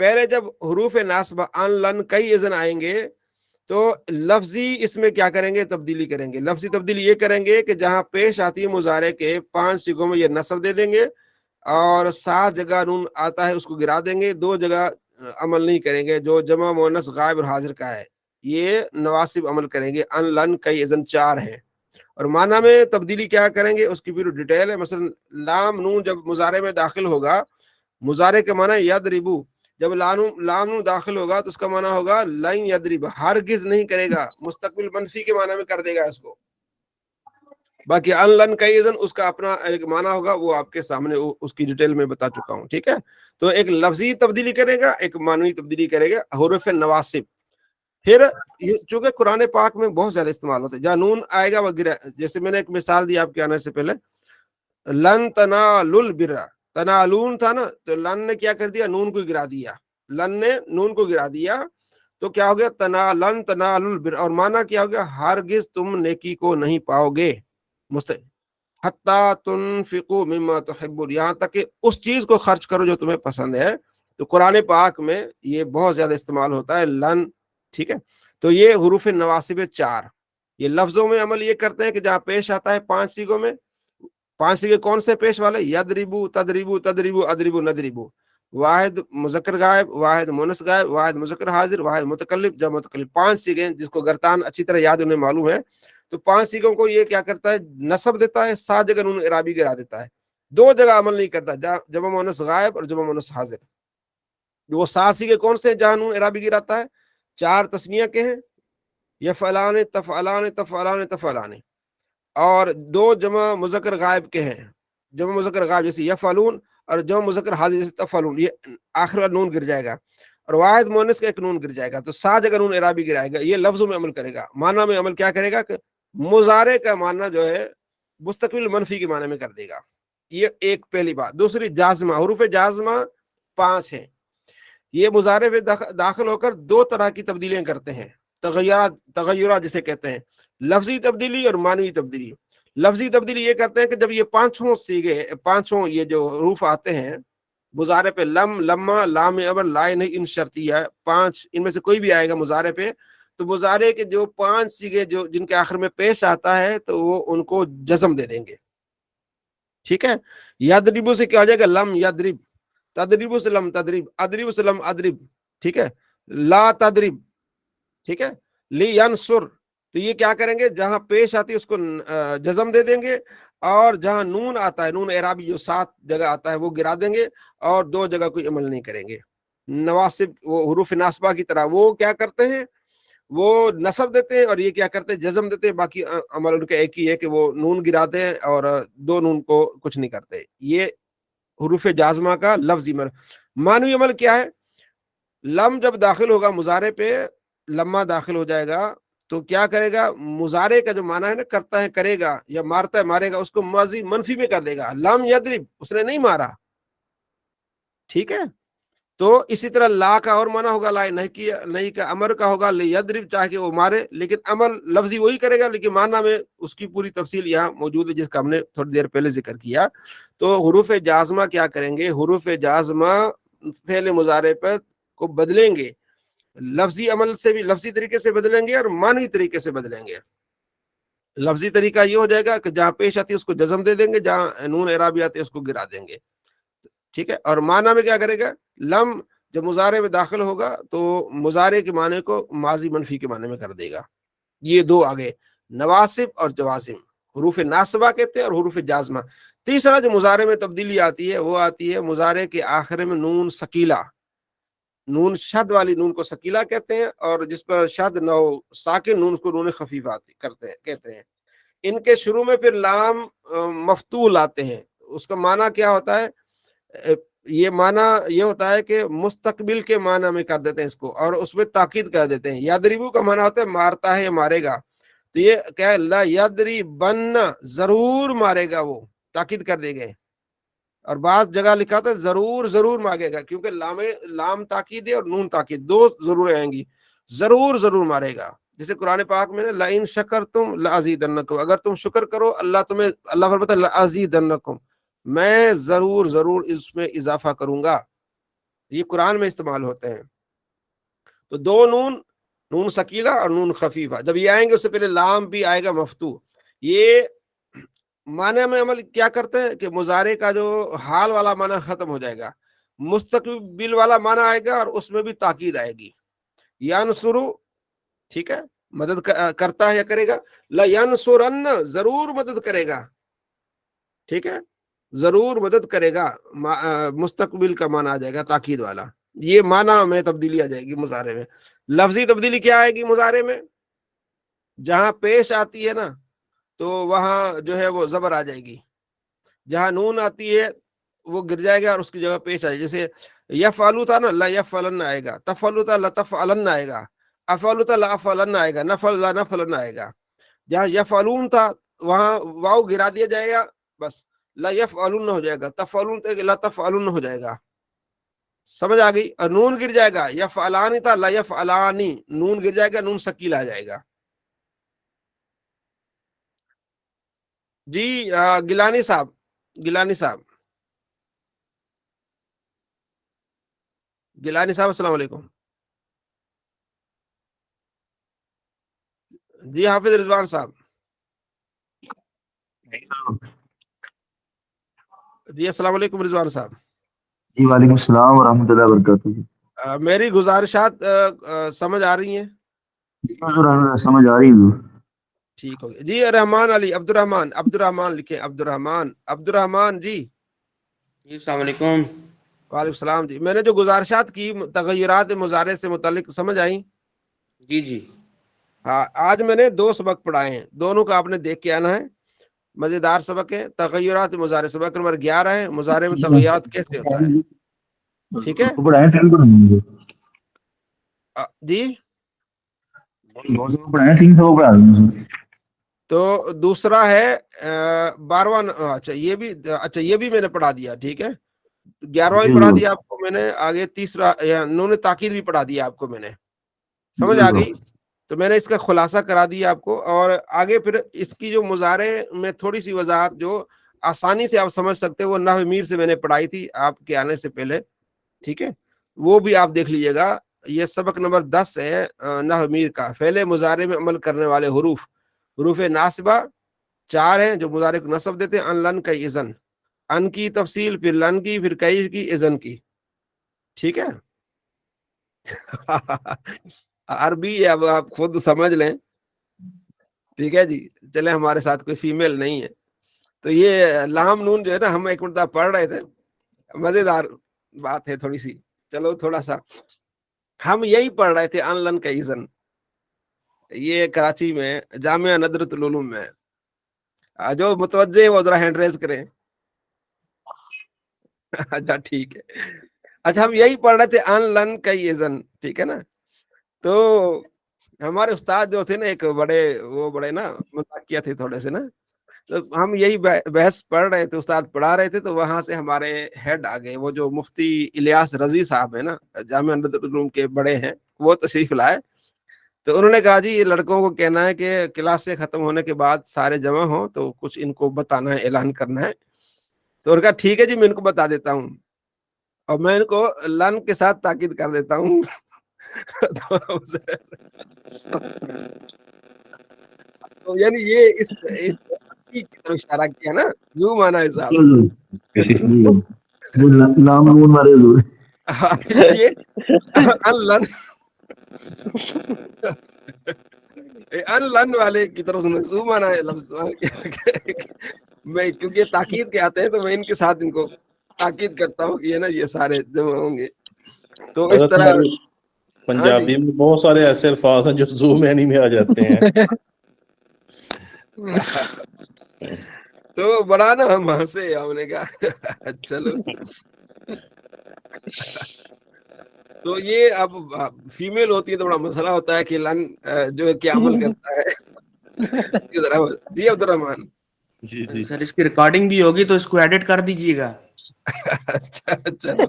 پہلے جب حروف ناصبہ ان لن کئی اذن آئیں گے تو لفظی اس میں کیا کریں گے؟ تبدیلی کریں گے. لفظی تبدیلی یہ کریں گے کہ جہاں پیش آتی ہے مضارع کے 5 صیغوں میں یہ نصب دے دیں گے اور 7 جگہ نون آتا ہے اس کو گرا دیں گے. 2 جگہ عمل نہیں کریں گے جو جمع مؤنث غائب اور حاضر کا ہے، یہ نواسب عمل کریں گے. ان لن کئی اذن 4 ہیں. اور معنی میں تبدیلی کیا کریں گے اس کی بھی ڈیٹیل ہے. مثلا لام نون جب مضارع میں داخل ہوگا، مضارع کا معنی یضربو، جب لام نون داخل ہوگا تو اس کا معنی ہوگا لن یضرب، ہرگز نہیں کرے گا، مستقبل منفی کے معنی میں کر دے گا اس کو. باقی ان لن کئی اذن اس کا اپنا ایک معنی ہوگا، وہ آپ کے سامنے اس کی ڈیٹیل میں بتا چکا ہوں. ٹھیک ہے، تو ایک لفظی تبدیلی کرے گا، ایک معنوی تبدیلی کرے گا حروف نواسب. پھر چونکہ قرآن پاک میں بہت زیادہ استعمال ہوتے ہیں، جہاں نون آئے گا وہ گرا، جیسے میں نے ایک مثال دی آپ کے آنے سے پہلے، لن تنالوا البر، تنالون تھا نا، تو لن نے کیا کر دیا؟ نون کو گرا دیا. لن نے نون کو گرا دیا تو کیا ہو گیا؟ لن تنالوا البر، اور معنی کیا ہو گیا؟ ہرگز تم نیکی کو نہیں پاؤ گے، حتی تنفقوا مما تحبون، یہاں تک کہ اس چیز کو خرچ کرو جو تمہیں پسند ہے. تو قرآن پاک میں یہ بہت زیادہ استعمال ہوتا ہے لن. ٹھیک ہے، تو یہ حروف نواسب 4. یہ لفظوں میں عمل یہ کرتے ہیں کہ جہاں پیش آتا ہے 5 صیغوں میں. 5 صیغے کون سے پیش والے؟ یضربو، تضربو، تضربو، اضربو، نضربو. واحد مذکر غائب، واحد مؤنث غائب، واحد مذکر حاضر، واحد متکلم، جمع متکلم. 5 صیغے جس کو گرتان اچھی طرح یاد انہیں معلوم ہے. تو 5 صیغوں کو یہ کیا کرتا ہے؟ نصب دیتا ہے، 7 جگہ نون اعرابی گرا دیتا ہے. 2 جگہ عمل نہیں کرتا، جمع مؤنث غائب اور جمع مؤنث حاضر. وہ 7 صیغے کون سے جہاں نون اعرابی گراتا ہے؟ 4 تثنیہ کے ہیں، یفعلان، تفعلان، تفعلان، تفعلان، اور 2 جمع مذکر غائب کے ہیں. جمع مذکر غائب جیسے یفعلون، اور جمع مذکر حاضر جیسے تفعلون، یہ آخر والا نون گر جائے گا. اور واحد مؤنث کا ایک نون گر جائے گا. تو 7 جگہ نون اعرابی گرائے گا. یہ لفظوں میں عمل کرے گا. معنی میں عمل کیا کرے گا کہ مضارع کا معنی جو ہے مستقبل منفی کے معنی میں کر دے گا. یہ ایک پہلی بات. دوسری جازمہ، حروف جازمہ 5 ہیں. یہ مضارع میں داخل ہو کر 2 طرح کی تبدیلیاں کرتے ہیں، تغیرات جسے کہتے ہیں، لفظی تبدیلی اور معنوی تبدیلی. لفظی تبدیلی یہ کرتے ہیں کہ جب یہ 5 صیغے، 5 یہ جو حروف آتے ہیں مضارع پہ، لم، لما، لام امر، لا نہیں، ان شرطیہ، 5 ان میں سے کوئی بھی آئے گا مضارع پہ، تو مضارع کے جو 5 صیغے جو جن کے آخر میں پیش آتا ہے تو وہ ان کو جزم دے دیں گے. ٹھیک ہے، یضربو سے کیا ہو جائے گا؟ لم یضرب، تضرب سے لم تضرب، اضرب سے لم اضرب. ٹھیک ہے، لا تضرب. ٹھیک ہے، لینصر، تو یہ کیا کریں گے؟ جہاں پیش آتی ہے اس کو جزم دے دیں گے، اور جہاں نون آتا ہے، نون اعرابی جو 7 جگہ آتا ہے وہ گرا دیں گے، اور 2 جگہ کوئی عمل نہیں کریں گے. نواسب وہ حروف ناصبہ کی طرح وہ کیا کرتے ہیں؟ وہ نصب دیتے ہیں، اور یہ کیا کرتے ہیں؟ جزم دیتے ہیں. باقی عمل ان کا ایک ہی ہے کہ وہ نون گراتے ہیں اور 2 نون کو کچھ نہیں کرتے. یہ حروف جازمہ کا لفظی عمل. معنوی عمل کیا ہے؟ لم جب داخل ہوگا مضارع پہ، لما داخل ہو جائے گا تو کیا کرے گا؟ مضارع کا جو معنی ہے نا، کرتا ہے کرے گا، یا مارتا ہے مارے گا، اس کو ماضی منفی میں کر دے گا. لم یضرب، اس نے نہیں مارا. ٹھیک ہے، تو اسی طرح لا کا اور معنی ہوگا لا نہیں کا، امر کا ہوگا لیضرب، چاہے کہ وہ مارے، لیکن عمل لفظی وہی کرے گا، لیکن معنی میں اس کی پوری تفصیل یہاں موجود ہے جس کا ہم نے تھوڑی دیر پہلے ذکر کیا. تو حروف جازمہ کیا کریں گے؟ حروف جازمہ فعل مضارع پر کو بدلیں گے، لفظی عمل سے بھی لفظی طریقے سے بدلیں گے اور معنوی طریقے سے بدلیں گے. لفظی طریقہ یہ ہو جائے گا کہ جہاں پیش آتی ہے اس کو جزم دے دیں گے، جہاں نون اعرابی آتے ہے اس کو گرا دیں گے. ٹھیک ہے، اور معنی میں کیا کرے گا؟ لم جب مضارع میں داخل ہوگا تو مضارع کے معنی کو ماضی منفی کے معنی میں کر دے گا. یہ 2 آگے، نواسب اور جوازم، حروف ناصبہ کہتے ہیں اور حروف جازمہ. تیسرا جو مضارع میں تبدیلی آتی ہے وہ آتی ہے مضارع کے آخر میں نون ثقیلہ، نون شد والی نون کو ثقیلہ کہتے ہیں، اور جس پر شد نہ ہو ساکن نون، اس کو نون خفیف کہتے ہیں. ان کے شروع میں پھر لام مفتول آتے ہیں. اس کا معنی کیا ہوتا ہے؟ یہ معنی یہ ہوتا ہے کہ مستقبل کے معنی میں کر دیتے ہیں اس کو، اور اس میں تاکید کر دیتے ہیں. یضربو کا معنی ہوتا ہے مارتا ہے یا مارے گا. تو یہ کیا ہے؟ لا یضربن، ضرور مارے گا، وہ تاکید کر دے گئے. اور بعض جگہ لکھا تھا ضرور ضرور مارے گا، کیونکہ لام تاکید ہے اور نون تاکید، 2 ضرور آئیں گی. ضرور ضرور مارے گا، جیسے قرآن پاک میں لئن شکرتم لازیدنکم، اگر تم شکر کرو اللہ فرماتا ہے لازیدنکم، میں ضرور ضرور اس میں اضافہ کروں گا. یہ قرآن میں استعمال ہوتے ہیں. تو دو نون، نون سکیلا اور نون خفیفہ جب یہ آئیں گے اس سے پہلے لام بھی آئے گا مفتوح. یہ معنی میں عمل کیا کرتے ہیں کہ مضارع کا جو حال والا معنی ختم ہو جائے گا، مستقبل والا معنی آئے گا اور اس میں بھی تاکید آئے گی. ینصرو، ٹھیک ہے، مدد کرتا ہے یا کرے گا. لا ینصرن، ضرور مدد کرے گا، ٹھیک ہے، ضرور مدد کرے گا، مستقبل کا معنی آ جائے گا تاکید والا. یہ معنی میں تبدیلی آ جائے گی مضارع میں. لفظی تبدیلی کیا آئے گی مضارع میں؟ جہاں پیش آتی ہے نا تو وہاں جو ہے وہ زبر آ جائے گی، جہاں نون آتی ہے وہ گر جائے گا اور اس کی جگہ پیش آئے گی. جیسے یفعلو تھا نا، لا یفعلن آئے گا. تفعلو تھا، لا تفعلن آئے گا. افعلو تھا، لا افعلن آئے گا. نفعل، لا نفعلن آئے گا. جہاں یفعلون تھا وہاں واو گرا دیا جائے گا، بس لا یفعلن ہو جائے گا. تفعلون تھا، لا تفعلن ہو جائے گا. سمجھ آ گئی؟ اور نون گر جائے گا. یفعلانی تھا، لا یفعلانی، نون گر جائے گا، نون ثقیل آ جائے گا. جی گیلانی صاحب، گیلانی صاحب، گیلانی صاحب السلام علیکم. جی حافظ رضوان صاحب. جی السلام علیکم رضوان صاحب. جی وعلیکم السلام ورحمۃ اللہ وبرکاتہ. میری گزارشات سمجھ آ رہی ہیں؟ جی حضور سمجھ آ رہی ہے. ٹھیک ہو گیا. جی رحمان علی، عبد الرحمان، عبد الرحمان لکھیں، عبد الرحمان، عبد الرحمان. جی جی السلام علیکم. وعلیکم السلام. جی میں نے جو گزارشات کی تغیرات مضارع سے متعلق سمجھ آئیں؟ جی جی ہاں، آج میں نے 2 سبق پڑھائے ہیں، دونوں کا آپ نے دیکھ کے آنا ہے. مزیدار سبق ہے. تغیرات مضارع سبق نمبر 11 ہے، مضارع میں تغیرات کیسے ہوتا ہے. ٹھیک ہے جی. تو دوسرا ہے 12واں. اچھا یہ بھی میں نے پڑھا دیا. ٹھیک ہے، 11واں بھی پڑھا دیا آپ کو میں نے. آگے تیسرا نون تاکید بھی پڑھا دیا آپ کو میں نے. سمجھ آ گئی؟ تو میں نے اس کا خلاصہ کرا دیا آپ کو. اور آگے پھر اس کی جو مضارع میں تھوڑی سی وضاحت جو آسانی سے آپ سمجھ سکتے وہ نحو میر سے میں نے پڑھائی تھی آپ کے آنے سے پہلے. ٹھیک ہے، وہ بھی آپ دیکھ لیجئے گا. یہ سبق نمبر 10 ہے نحو میر کا. فعل مضارع میں عمل کرنے والے حروف، حروف ناصبہ 4 ہیں جو مضارع کو نصب دیتے ہیں. ان، لن، کئی، اذن. ان کی تفصیل، پھر لن کی، پھر کئی کی، اذن کی. ٹھیک ہے. عربی اب آپ خود سمجھ لیں. ٹھیک ہے جی. چلے ہمارے ساتھ کوئی فیمیل نہیں ہے تو یہ لام نون جو ہے نا ہم ایک مرتبہ پڑھ رہے تھے، مزیدار بات ہے تھوڑی سی. چلو تھوڑا سا ہم یہی پڑھ رہے تھے ان، لن، کئی، اذن. یہ کراچی میں جامعہ ندرۃ العلوم میں. جو متوجہ ہے وہ ذرا ہینڈ ریز کریں. اچھا ٹھیک ہے. اچھا ہم یہی پڑھ رہے تھے ان، لن، کئی، اذن. ٹھیک ہے نا. تو ہمارے استاد جو تھے نا ایک بڑے نا مذاقیہ تھے تھوڑے سے نا. تو ہم یہی بحث پڑھ رہے تھے، استاد پڑھا رہے تھے. تو وہاں سے ہمارے ہیڈ آ گئے، وہ جو مفتی الیاس رضوی صاحب ہیں نا، جامعہ ندرۃ العلوم کے بڑے ہیں، وہ تشریف لائے. تو انہوں نے کہا جی یہ لڑکوں کو کہنا ہے کہ کلاس سے ختم ہونے کے بعد سارے جمع ہوں تو کچھ ان کو بتانا ہے، اعلان کرنا ہے. تو انہوں نے کہا ٹھیک ہے جی میں ان کو بتا دیتا ہوں، اور میں ان کو لن کے ساتھ تاکید کر دیتا ہوں. تو یعنی یہ اس کی طرف اشارہ کیا نا، زوم آنا ہے صاحب. یہ ان، لن والے کی طرف سے زوم آنا ہے لفظ. میں کیونکہ تاکید کے آتے ہیں تو میں ان کے ساتھ ان کو تاکید کرتا ہوں کہ یہ نا یہ سارے جمع ہوں گے. تو اس طرح پنجابی میں بہت سارے ایسے الفاظ ہیں جو زوم اینی میں آ جاتے ہیں. تو بڑا نا ہم ہنسے، ہم نے کہا چلو. تو یہ اب فیمیل ہوتی ہے تو بڑا مسئلہ ہوتا ہے کہ لن جو ہے کیا عمل کرتا ہے. جی عبد الرحمان. جی جی سر اس کی ریکارڈنگ بھی ہوگی تو اس کو ایڈٹ کر دیجیے گا. اچھا چلو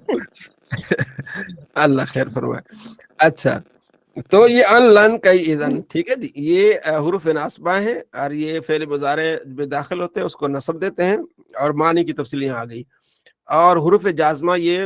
اللہ خیر فرمائے. اچھا تو یہ ان، لن، کئی، اذن. ٹھیک ہے جی. یہ حروف ناصبہ ہیں اور یہ فعل مضارع میں داخل ہوتے ہیں، اس کو نصب دیتے ہیں. اور معنی کی تفصیل یہاں آ گئی. اور حروف جازمہ یہ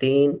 3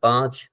5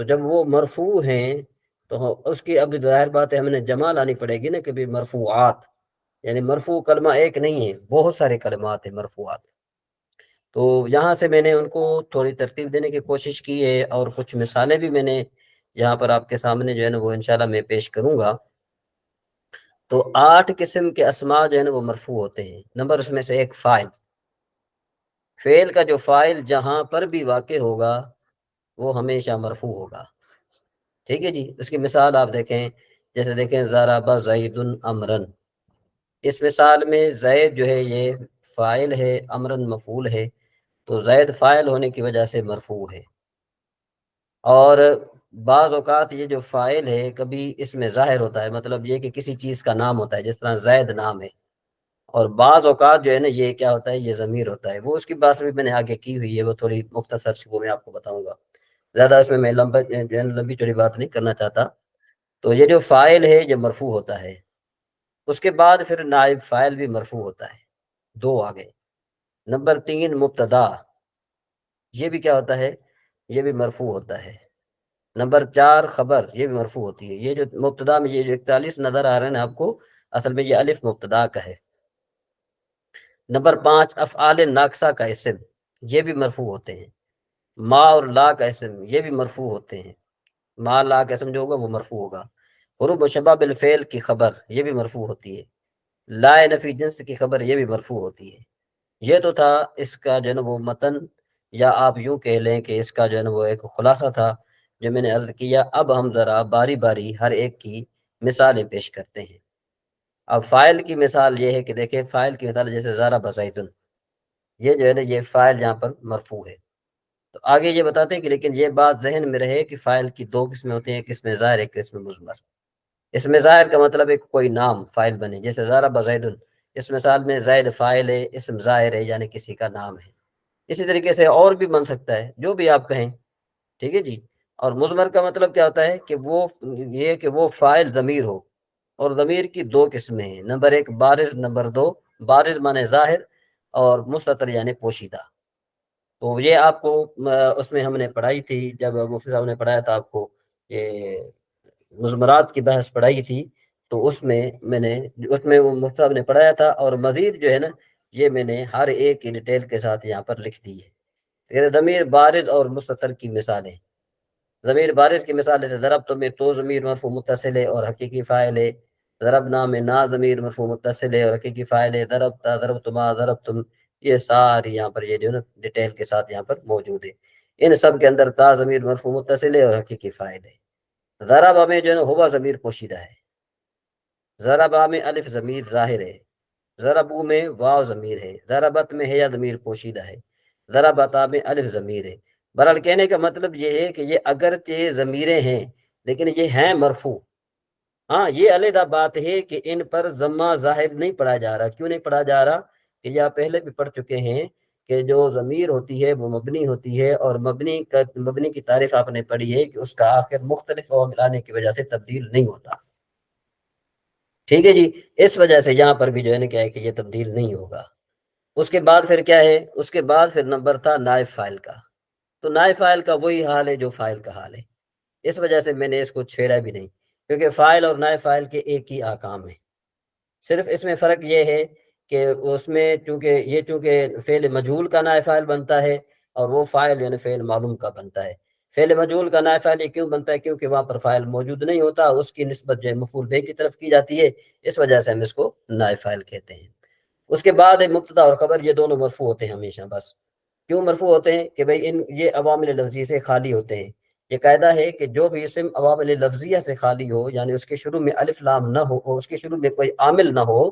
تو جب وہ مرفوع ہیں تو اس کی اب ظاہر بات ہے ہم نے جمع لانی پڑے گی نا کہ بھی مرفوعات، یعنی مرفوع کلمہ ایک نہیں ہے، بہت سارے کلمات ہیں مرفوعات. تو یہاں سے میں نے ان کو تھوڑی ترتیب دینے کی کوشش کی ہے، اور کچھ مثالیں بھی میں نے یہاں پر آپ کے سامنے جو ہے نا وہ انشاءاللہ میں پیش کروں گا. تو 8 قسم کے اسماء جو ہے نا وہ مرفوع ہوتے ہیں. نمبر اس میں سے ایک فاعل. فعل کا جو فاعل جہاں پر بھی واقع ہوگا وہ ہمیشہ مرفوع ہوگا. ٹھیک ہے جی. اس کی مثال آپ دیکھیں، جیسے دیکھیں ضرب زید امرن. اس مثال میں زید جو ہے یہ فاعل ہے، امرن مفعول ہے، تو زید فاعل ہونے کی وجہ سے مرفوع ہے. اور بعض اوقات یہ جو فاعل ہے کبھی اس میں ظاہر ہوتا ہے، مطلب یہ کہ کسی چیز کا نام ہوتا ہے، جس طرح زید نام ہے. اور بعض اوقات جو ہے نا یہ کیا ہوتا ہے، یہ ضمیر ہوتا ہے. وہ اس کی بات بھی میں نے آگے کی ہوئی ہے، وہ تھوڑی مختصر سی وہ میں آپ کو بتاؤں گا. زیادہ اس میں لمبی چوڑی بات نہیں کرنا چاہتا. تو یہ جو فاعل ہے یہ مرفوع ہوتا ہے. اس کے بعد پھر نائب فاعل بھی مرفوع ہوتا ہے. 2 آگے. نمبر 3 مبتدا، یہ بھی کیا ہوتا ہے، یہ بھی مرفوع ہوتا ہے. نمبر 4 خبر، یہ بھی مرفوع ہوتی ہے. یہ جو مبتدا میں یہ جو 41 نظر آ رہے ہیں نا آپ کو، اصل میں یہ الف مبتدا کا ہے. نمبر 5 افعال ناقصہ کا اسم، یہ بھی مرفوع ہوتے ہیں. ما اور لا کا اسم یہ بھی مرفوع ہوتے ہیں. ما لا کا اسم جو ہوگا وہ مرفوع ہوگا. حروف مشبہ بالفعل کی خبر یہ بھی مرفوع ہوتی ہے. لا نفی جنس کی خبر یہ بھی مرفوع ہوتی ہے. یہ تو تھا اس کا جو ہے نا وہ متن، یا آپ یوں کہہ لیں کہ اس کا جو ہے نا وہ ایک خلاصہ تھا جو میں نے عرض کیا. اب ہم ذرا باری باری ہر ایک کی مثالیں پیش کرتے ہیں. اب فاعل کی مثال یہ ہے کہ دیکھیں، فاعل کی مثال جیسے ضرب زیدن، یہ جو ہے نا یہ فاعل یہاں پر مرفوع ہے. تو آگے یہ بتاتے ہیں کہ لیکن یہ بات ذہن میں رہے کہ فاعل کی 2 قسمیں ہوتی ہیں، ایک قسم ظاہر ایک قسم مضمر. اس میں ظاہر کا مطلب ہے کہ کوئی نام فاعل بنے، جیسے ضرب زیدن، اس مثال میں زید فاعل ہے، اسم ظاہر ہے یعنی کسی کا نام ہے. اسی طریقے سے اور بھی بن سکتا ہے، جو بھی آپ کہیں. ٹھیک ہے جی. اور مضمر کا مطلب کیا ہوتا ہے کہ وہ یہ کہ وہ فاعل ضمیر ہو. اور ضمیر کی 2 قسمیں ہیں. نمبر 1 بارز، نمبر 2 بارز مانے ظاہر، اور مستتر یعنی پوشیدہ. تو یہ آپ کو اس میں ہم نے پڑھائی تھی، جب مفتی صاحب نے پڑھایا تھا آپ کو یہ مضمرات کی بحث پڑھائی تھی، تو اس میں وہ مفتی صاحب نے پڑھایا تھا. اور مزید جو ہے نا یہ میں نے ہر ایک کی ڈیٹیل کے ساتھ یہاں پر لکھ دی ہے. ضمیر بارز اور مستتر کی مثالیں. ضمیر بارز کی مثال ہے ضربت میں تو ضمیر مرفوع متصل ہے اور حقیقی فاعل ہے. ضربنا میں نا ضمیر مرفوع متصل ہے اور حقیقی فاعل ہے. ضربتا، ضربتما، ضربتم، یہ ساری یہاں پر یہ جو ہے نا ڈیٹیل کے ساتھ یہاں پر موجود ہے. ان سب کے اندر تا ضمیر مرفوع متصل ہے اور حقیقی فاعل ہے. ضربا میں جو ہے نا ہوا ضمیر پوشیدہ ہے. ضربا میں الف ضمیر ظاہر ہے. ضربو میں واو ضمیر ہے. ضربت میں ہے ضمیر پوشیدہ ہے. ضربتا میں الف ضمیر ہے. بہرحال کہنے کا مطلب یہ ہے کہ یہ اگرچہ ضمیریں ہیں لیکن یہ ہیں مرفوع. ہاں یہ علیحدہ بات ہے کہ ان پر ضمہ ظاہر نہیں پڑھا جا رہا. کیوں نہیں پڑھا جا رہا؟ کہ یہ پہلے بھی پڑھ چکے ہیں کہ جو ضمیر ہوتی ہے وہ مبنی ہوتی ہے، اور مبنی کی تعریف آپ نے پڑھی ہے کہ اس کا آخر مختلف عوامل آنے کی وجہ سے تبدیل نہیں ہوتا. ٹھیک ہے جی. اس وجہ سے یہاں پر بھی جو ہے نا کیا ہے کہ یہ تبدیل نہیں ہوگا. اس کے بعد پھر کیا ہے، اس کے بعد پھر نمبر تھا نائب فاعل کا. تو نائب فاعل کا وہی حال ہے جو فاعل کا حال ہے. اس وجہ سے میں نے اس کو چھیڑا بھی نہیں، کیونکہ فاعل اور نائب فاعل کے ایک ہی احکام ہیں. صرف اس میں فرق یہ ہے کہ اس میں چونکہ فعل مجہول کا نائب فاعل بنتا ہے، اور وہ فاعل یعنی فعل معلوم کا بنتا ہے. فعل مجہول کا نائب فاعل کیوں بنتا ہے؟ کیونکہ وہاں پر فاعل موجود نہیں ہوتا، اس کی نسبت جو ہے مفعول بہ کی طرف کی جاتی ہے. اس وجہ سے ہم اس کو نائب فاعل کہتے ہیں. اس کے بعد مبتدا اور خبر یہ دونوں مرفوع ہوتے ہیں ہمیشہ. بس کیوں مرفوع ہوتے ہیں؟ کہ بھئی یہ عوامل لفظی سے خالی ہوتے ہیں. یہ قاعدہ ہے کہ جو بھی اسم عوامل لفظیہ سے خالی ہو، یعنی اس کے شروع میں الف لام نہ ہو، اس کے شروع میں کوئی عامل نہ ہو،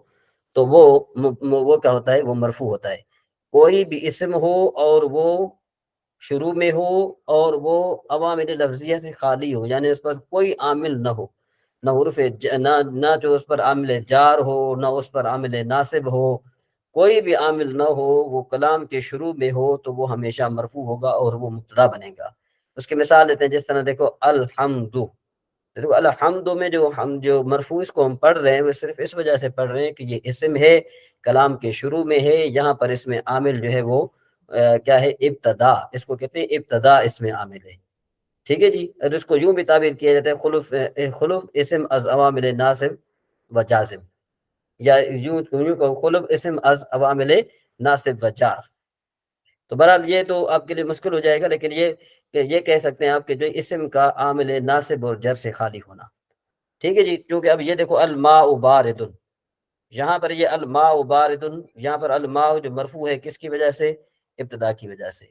تو وہ کیا ہوتا ہے؟ وہ مرفوع ہوتا ہے. کوئی بھی اسم ہو اور وہ شروع میں ہو اور وہ عوامل لفظیہ سے خالی ہو، یعنی اس پر کوئی عامل نہ ہو، نہ حرف نہ جو اس پر عامل جار ہو، نہ اس پر عامل ناصب ہو، کوئی بھی عامل نہ ہو، وہ کلام کے شروع میں ہو تو وہ ہمیشہ مرفوع ہوگا اور وہ مبتدا بنے گا. اس کی مثال دیتے ہیں، جس طرح دیکھو الحمد. دیکھو الحمد میں جو مرفوع اس کو ہم پڑھ رہے ہیں وہ صرف اس وجہ سے پڑھ رہے ہیں کہ یہ اسم ہے، کلام کے شروع میں ہے. یہاں پر اس میں عامل جو ہے وہ کیا ہے؟ ابتدا. اس کو کہتے ہیں ابتدا اس میں عامل ہے. ٹھیک ہے جی. اور اس کو یوں بھی تعبیر کیا جاتا ہے خلف اسم از عوامل ناصب و جازم، یا یوں کہ خلف اسم از عوامل ناصب و جار. تو بہرحال یہ تو آپ کے لیے مشکل ہو جائے گا، لیکن یہ کہہ سکتے ہیں آپ کہ جو اسم کا عامل ناصب اور جر سے خالی ہونا. ٹھیک ہے جی. کیونکہ اب یہ دیکھو الماء بارد، یہاں پر یہ الماء بارد، یہاں پر الماء جو مرفوع ہے کس کی وجہ سے؟ ابتدا کی وجہ سے.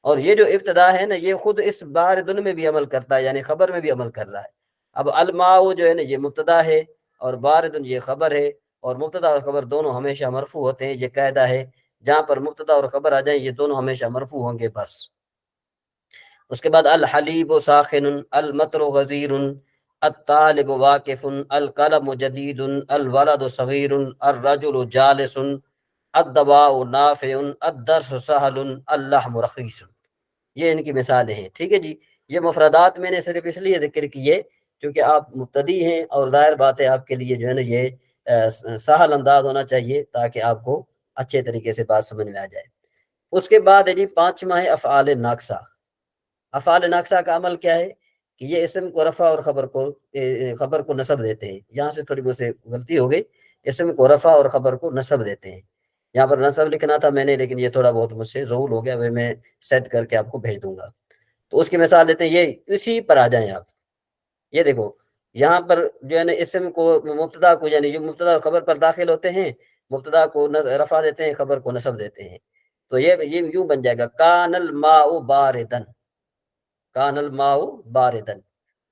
اور یہ جو ابتدا ہے نا یہ خود اس باردن میں بھی عمل کرتا ہے، یعنی خبر میں بھی عمل کر رہا ہے. اب الماء جو ہے نا یہ مبتدا ہے اور باردن یہ خبر ہے، اور مبتدا اور خبر دونوں ہمیشہ مرفوع ہوتے ہیں. یہ قاعدہ ہے جہاں پر مبتدا اور خبر آ جائیں یہ دونوں ہمیشہ مرفوع ہوں گے بس. اس کے بعد الحلیب ساخن، المطر غزیر، الطالب واقف، القلم جدید، الولد صغیر، الرجل جالس، الدواء نافع، الدرس سہل، اللحم رخیص. یہ ان کی مثالیں ہیں. ٹھیک ہے جی. یہ مفردات میں نے صرف اس لیے ذکر کیے کیونکہ آپ مبتدی ہیں، اور ظاہر بات ہے آپ کے لیے جو ہے نا یہ سہل انداز ہونا چاہیے تاکہ آپ کو اچھے طریقے سے بات سمجھ میں آ جائے. اس کے بعد ہے جی پانچواں ہے افعال ناقصہ. افعال ناقصہ کا عمل کیا ہے کہ یہ اسم کو رفع اور خبر کو نصب دیتے ہیں. یہاں سے تھوڑی مجھ سے غلطی ہو گئی، اسم کو رفع اور خبر کو نصب دیتے ہیں. یہاں پر نصب لکھنا تھا میں نے، لیکن یہ تھوڑا بہت مجھ سے ظہور ہو گیا، وہ میں سیٹ کر کے آپ کو بھیج دوں گا. تو اس کی مثال دیتے ہیں، یہ اسی پر آ جائیں آپ. یہ دیکھو یہاں پر جو ہے نا اسم کو مبتدا کو، یعنی جو مبتدا اور خبر پر داخل ہوتے ہیں، مبتدا کو رفع دیتے ہیں، خبر کو نصب دیتے ہیں. تو یہ یوں بن جائے گا کان الماء باردن، کان الماء باردن.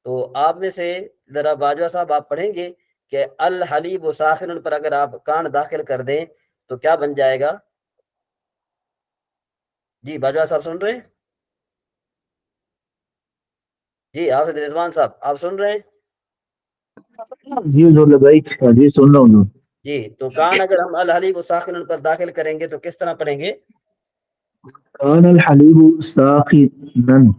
تو آپ میں سے ذرا باجوہ صاحب آپ پڑھیں گے کہ الحلیب ساخن پر اگر آپ کان داخل کر دیں تو کیا بن جائے گا؟ جی باجوہ صاحب سن رہے ہیں؟ جی حافظ رضوان صاحب آپ سن رہے ہیں؟ جی حضور بھائی، جی سن رہا ہوں. جی تو کان اگر ہم الحلیب ساخن پر داخل کریں گے تو کس طرح پڑھیں گے؟ کان الحلیب ساخنن.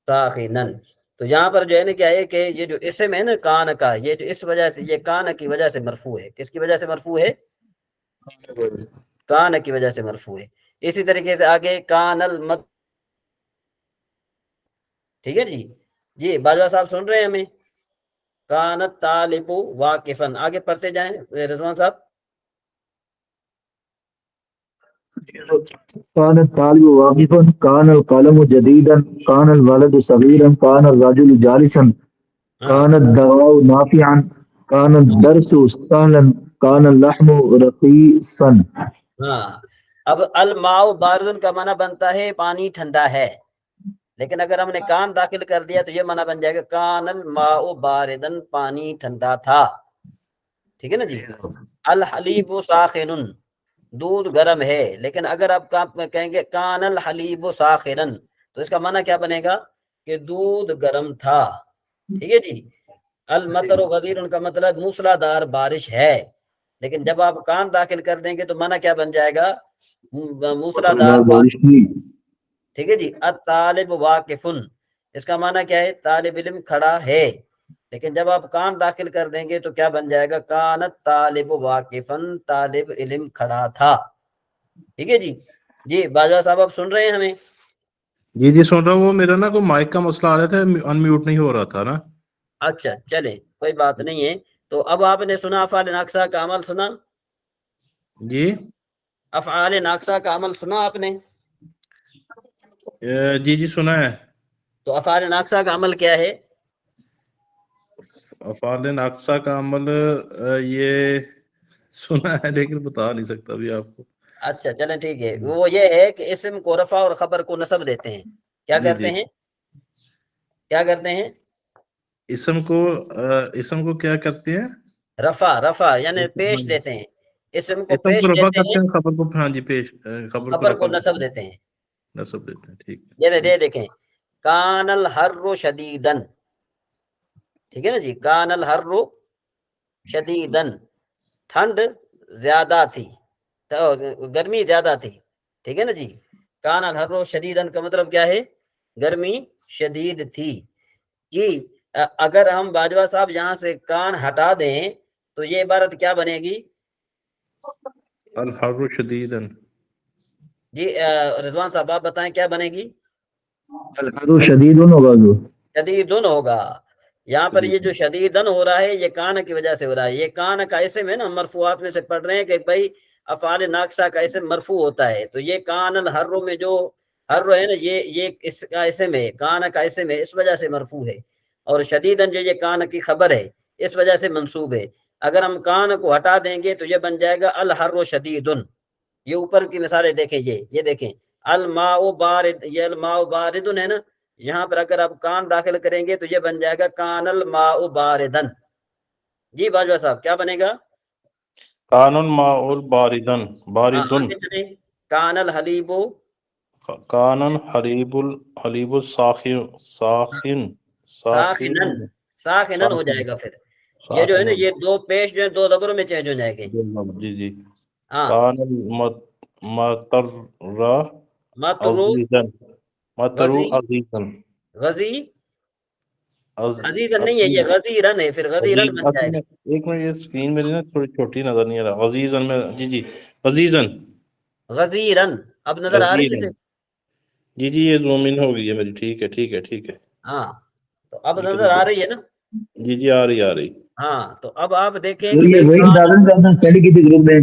ساخنن. تو یہاں پر جو ہے نا کیا ہے کہ یہ جو اسم ہے نا کان کا، یہ جو اس وجہ سے، یہ کان کی وجہ سے مرفوع ہے. کس کی وجہ سے مرفوع ہے؟ کان کی وجہ سے مرفوع ہے. اسی طریقے سے آگے کان المد. ٹھیک ہے جی. جی باجوہ صاحب سن رہے ہیں ہمیں؟ کان الطالب واقفن. آگے پڑھتے جائیں رضوان صاحب. کان الطالب واقفا، کان القلم جدیدا، کان الولد صغیرا، کان الرجل جالسا، کان الدواء نافعا، کان الدرس سهلا، کان اللحم رخیصا. ہاں. اب الماء باردن کا معنی بنتا ہے پانی ٹھنڈا ہے، لیکن اگر ہم نے کان داخل کر دیا تو یہ معنی بن جائے گا کان الماء باردن، پانی ٹھنڈا تھا. ٹھیک ہے نا جی. الحلیب ساخن، دودھ گرم ہے. لیکن اگر آپ کہیں گے کان الحلیب ساخنن تو اس کا معنی کیا بنے گا کہ دودھ گرم تھا. ٹھیک ہے جی. المطر غزیر کا مطلب موسلا دار بارش ہے، لیکن جب آپ کان داخل کر دیں گے تو معنی کیا بن جائے گا؟ موسلا دار بارش. ٹھیک ہے جی. الطالب واقفن، اس کا معنی کیا ہے؟ طالب علم کھڑا ہے. لیکن جب آپ کان داخل کر دیں گے تو کیا بن جائے گا؟ کانت طالب واقفن، طالب علم کھڑا تھا. ٹھیک ہے جی. جی باجوہ صاحب آپ سن رہے ہیں ہمیں؟ جی جی سن رہا ہوں. وہ میرا نا کوئی مائک کا مسئلہ آ رہا تھا، ان میوٹ نہیں ہو رہا تھا نا. اچھا چلیں کوئی بات نہیں ہے. تو اب آپ نے سنا افعال ناقصہ کا عمل سنا؟ جی افعال ناقصہ کا عمل سنا آپ نے؟ جی جی سنا ہے. تو افعال ناقصہ کا عمل کیا ہے؟ افعال ناقصہ کا عمل یہ سنا ہے لیکن بتا نہیں سکتا ابھی آپ کو. اچھا چلیں ٹھیک ہے. وہ یہ ہے کہ اسم کو رفع اور خبر کو نصب دیتے ہیں. کیا جی کرتے جی ہیں؟ کیا کرتے ہیں؟ اسم کو کیا کرتے ہیں؟ رفع یعنی پیش دیتے ہیں. اسم کو اسم پیش کو رفع دیتے کرتے ہیں، ہیں، خبر کو ہاں جی پیش خبر کو خبر رفع کو نصب کرتے ہیں، دیتے ہیں. نصب دیتے ہیں. ٹھیک یہ ہے. دیکھیں کان الحر شدیدن. ٹھیک ہے نا جی. کان الحر شدیدن، ٹھنڈ زیادہ تھی، گرمی زیادہ تھی. ٹھیک ہے نا جی. کان الحر شدیدن کا مطلب کیا ہے؟ گرمی شدید تھی. جی اگر ہم باجوہ صاحب یہاں سے کان ہٹا دیں تو یہ عبارت کیا بنے گی؟ الحر شدیداً. جی رضوان صاحب آپ بتائیں کیا بنے گی؟ الحر شدید ہوگا جو شدیدن ہوگا. یہاں پر یہ جو شدید شدیدن ہو رہا ہے یہ کان کی وجہ سے ہو رہا ہے. یہ کان کا اسم ہے نا, مرفوعات میں سے پڑھ رہے ہیں کہ بھائی افعال ناقصہ کا اسم مرفوع ہوتا ہے, تو یہ کان الحر میں جو حر ہے نا یہ اس کا اسم ہے, کان کا اسم ہے, اس وجہ سے مرفوع ہے. اور شدیدن جو یہ کان کی خبر ہے اس وجہ سے منصوب ہے. اگر ہم کان کو ہٹا دیں گے تو یہ بن جائے گا الحر شدیدن. یہ اوپر کی مثالیں دیکھیں, یہ دیکھیں الماء بارد, یہ الماء باردن ہے نا, یہاں پر اگر آپ کان داخل کریں گے تو یہ بن جائے گا کان الماء باردن. جی باجوہ صاحب کیا بنے گا؟ کان الماء باردن باردن. آگے چلیں, کان الحلیب کان حلیب ساخن ساخن ساخنن, ساخنن ہو جائے گا. پھر یہ جو ہے نا یہ دو پیش جو ہے دو زبروں میں چینج ہو جائے گے. جی جی. ہاں کان المطر مطرو عزیزن مطرو غزی عزیزن غزی عزیزن نہیں ہے, یہ غزیرن ہے, پھر غزیرن بن جائے گا. ایک منٹ, یہ اسکرین میری نا تھوڑی چھوٹی نظر نہیں آ رہا. عزیزن میں جی جی عزیزن غزیرن اب نظر آ رہی ہے اسے؟ جی جی یہ زوم ان ہو گئی ہے میری. ٹھیک ہے ٹھیک ہے ٹھیک ہے. ہاں تو اب نظر آ رہی ہے نا. جی جی آ رہی. ہاں تو اب آپ دیکھیں حضور کہ یہ وہی کتابیں جو آپ نے سینڈ کی تھی گروپ میں,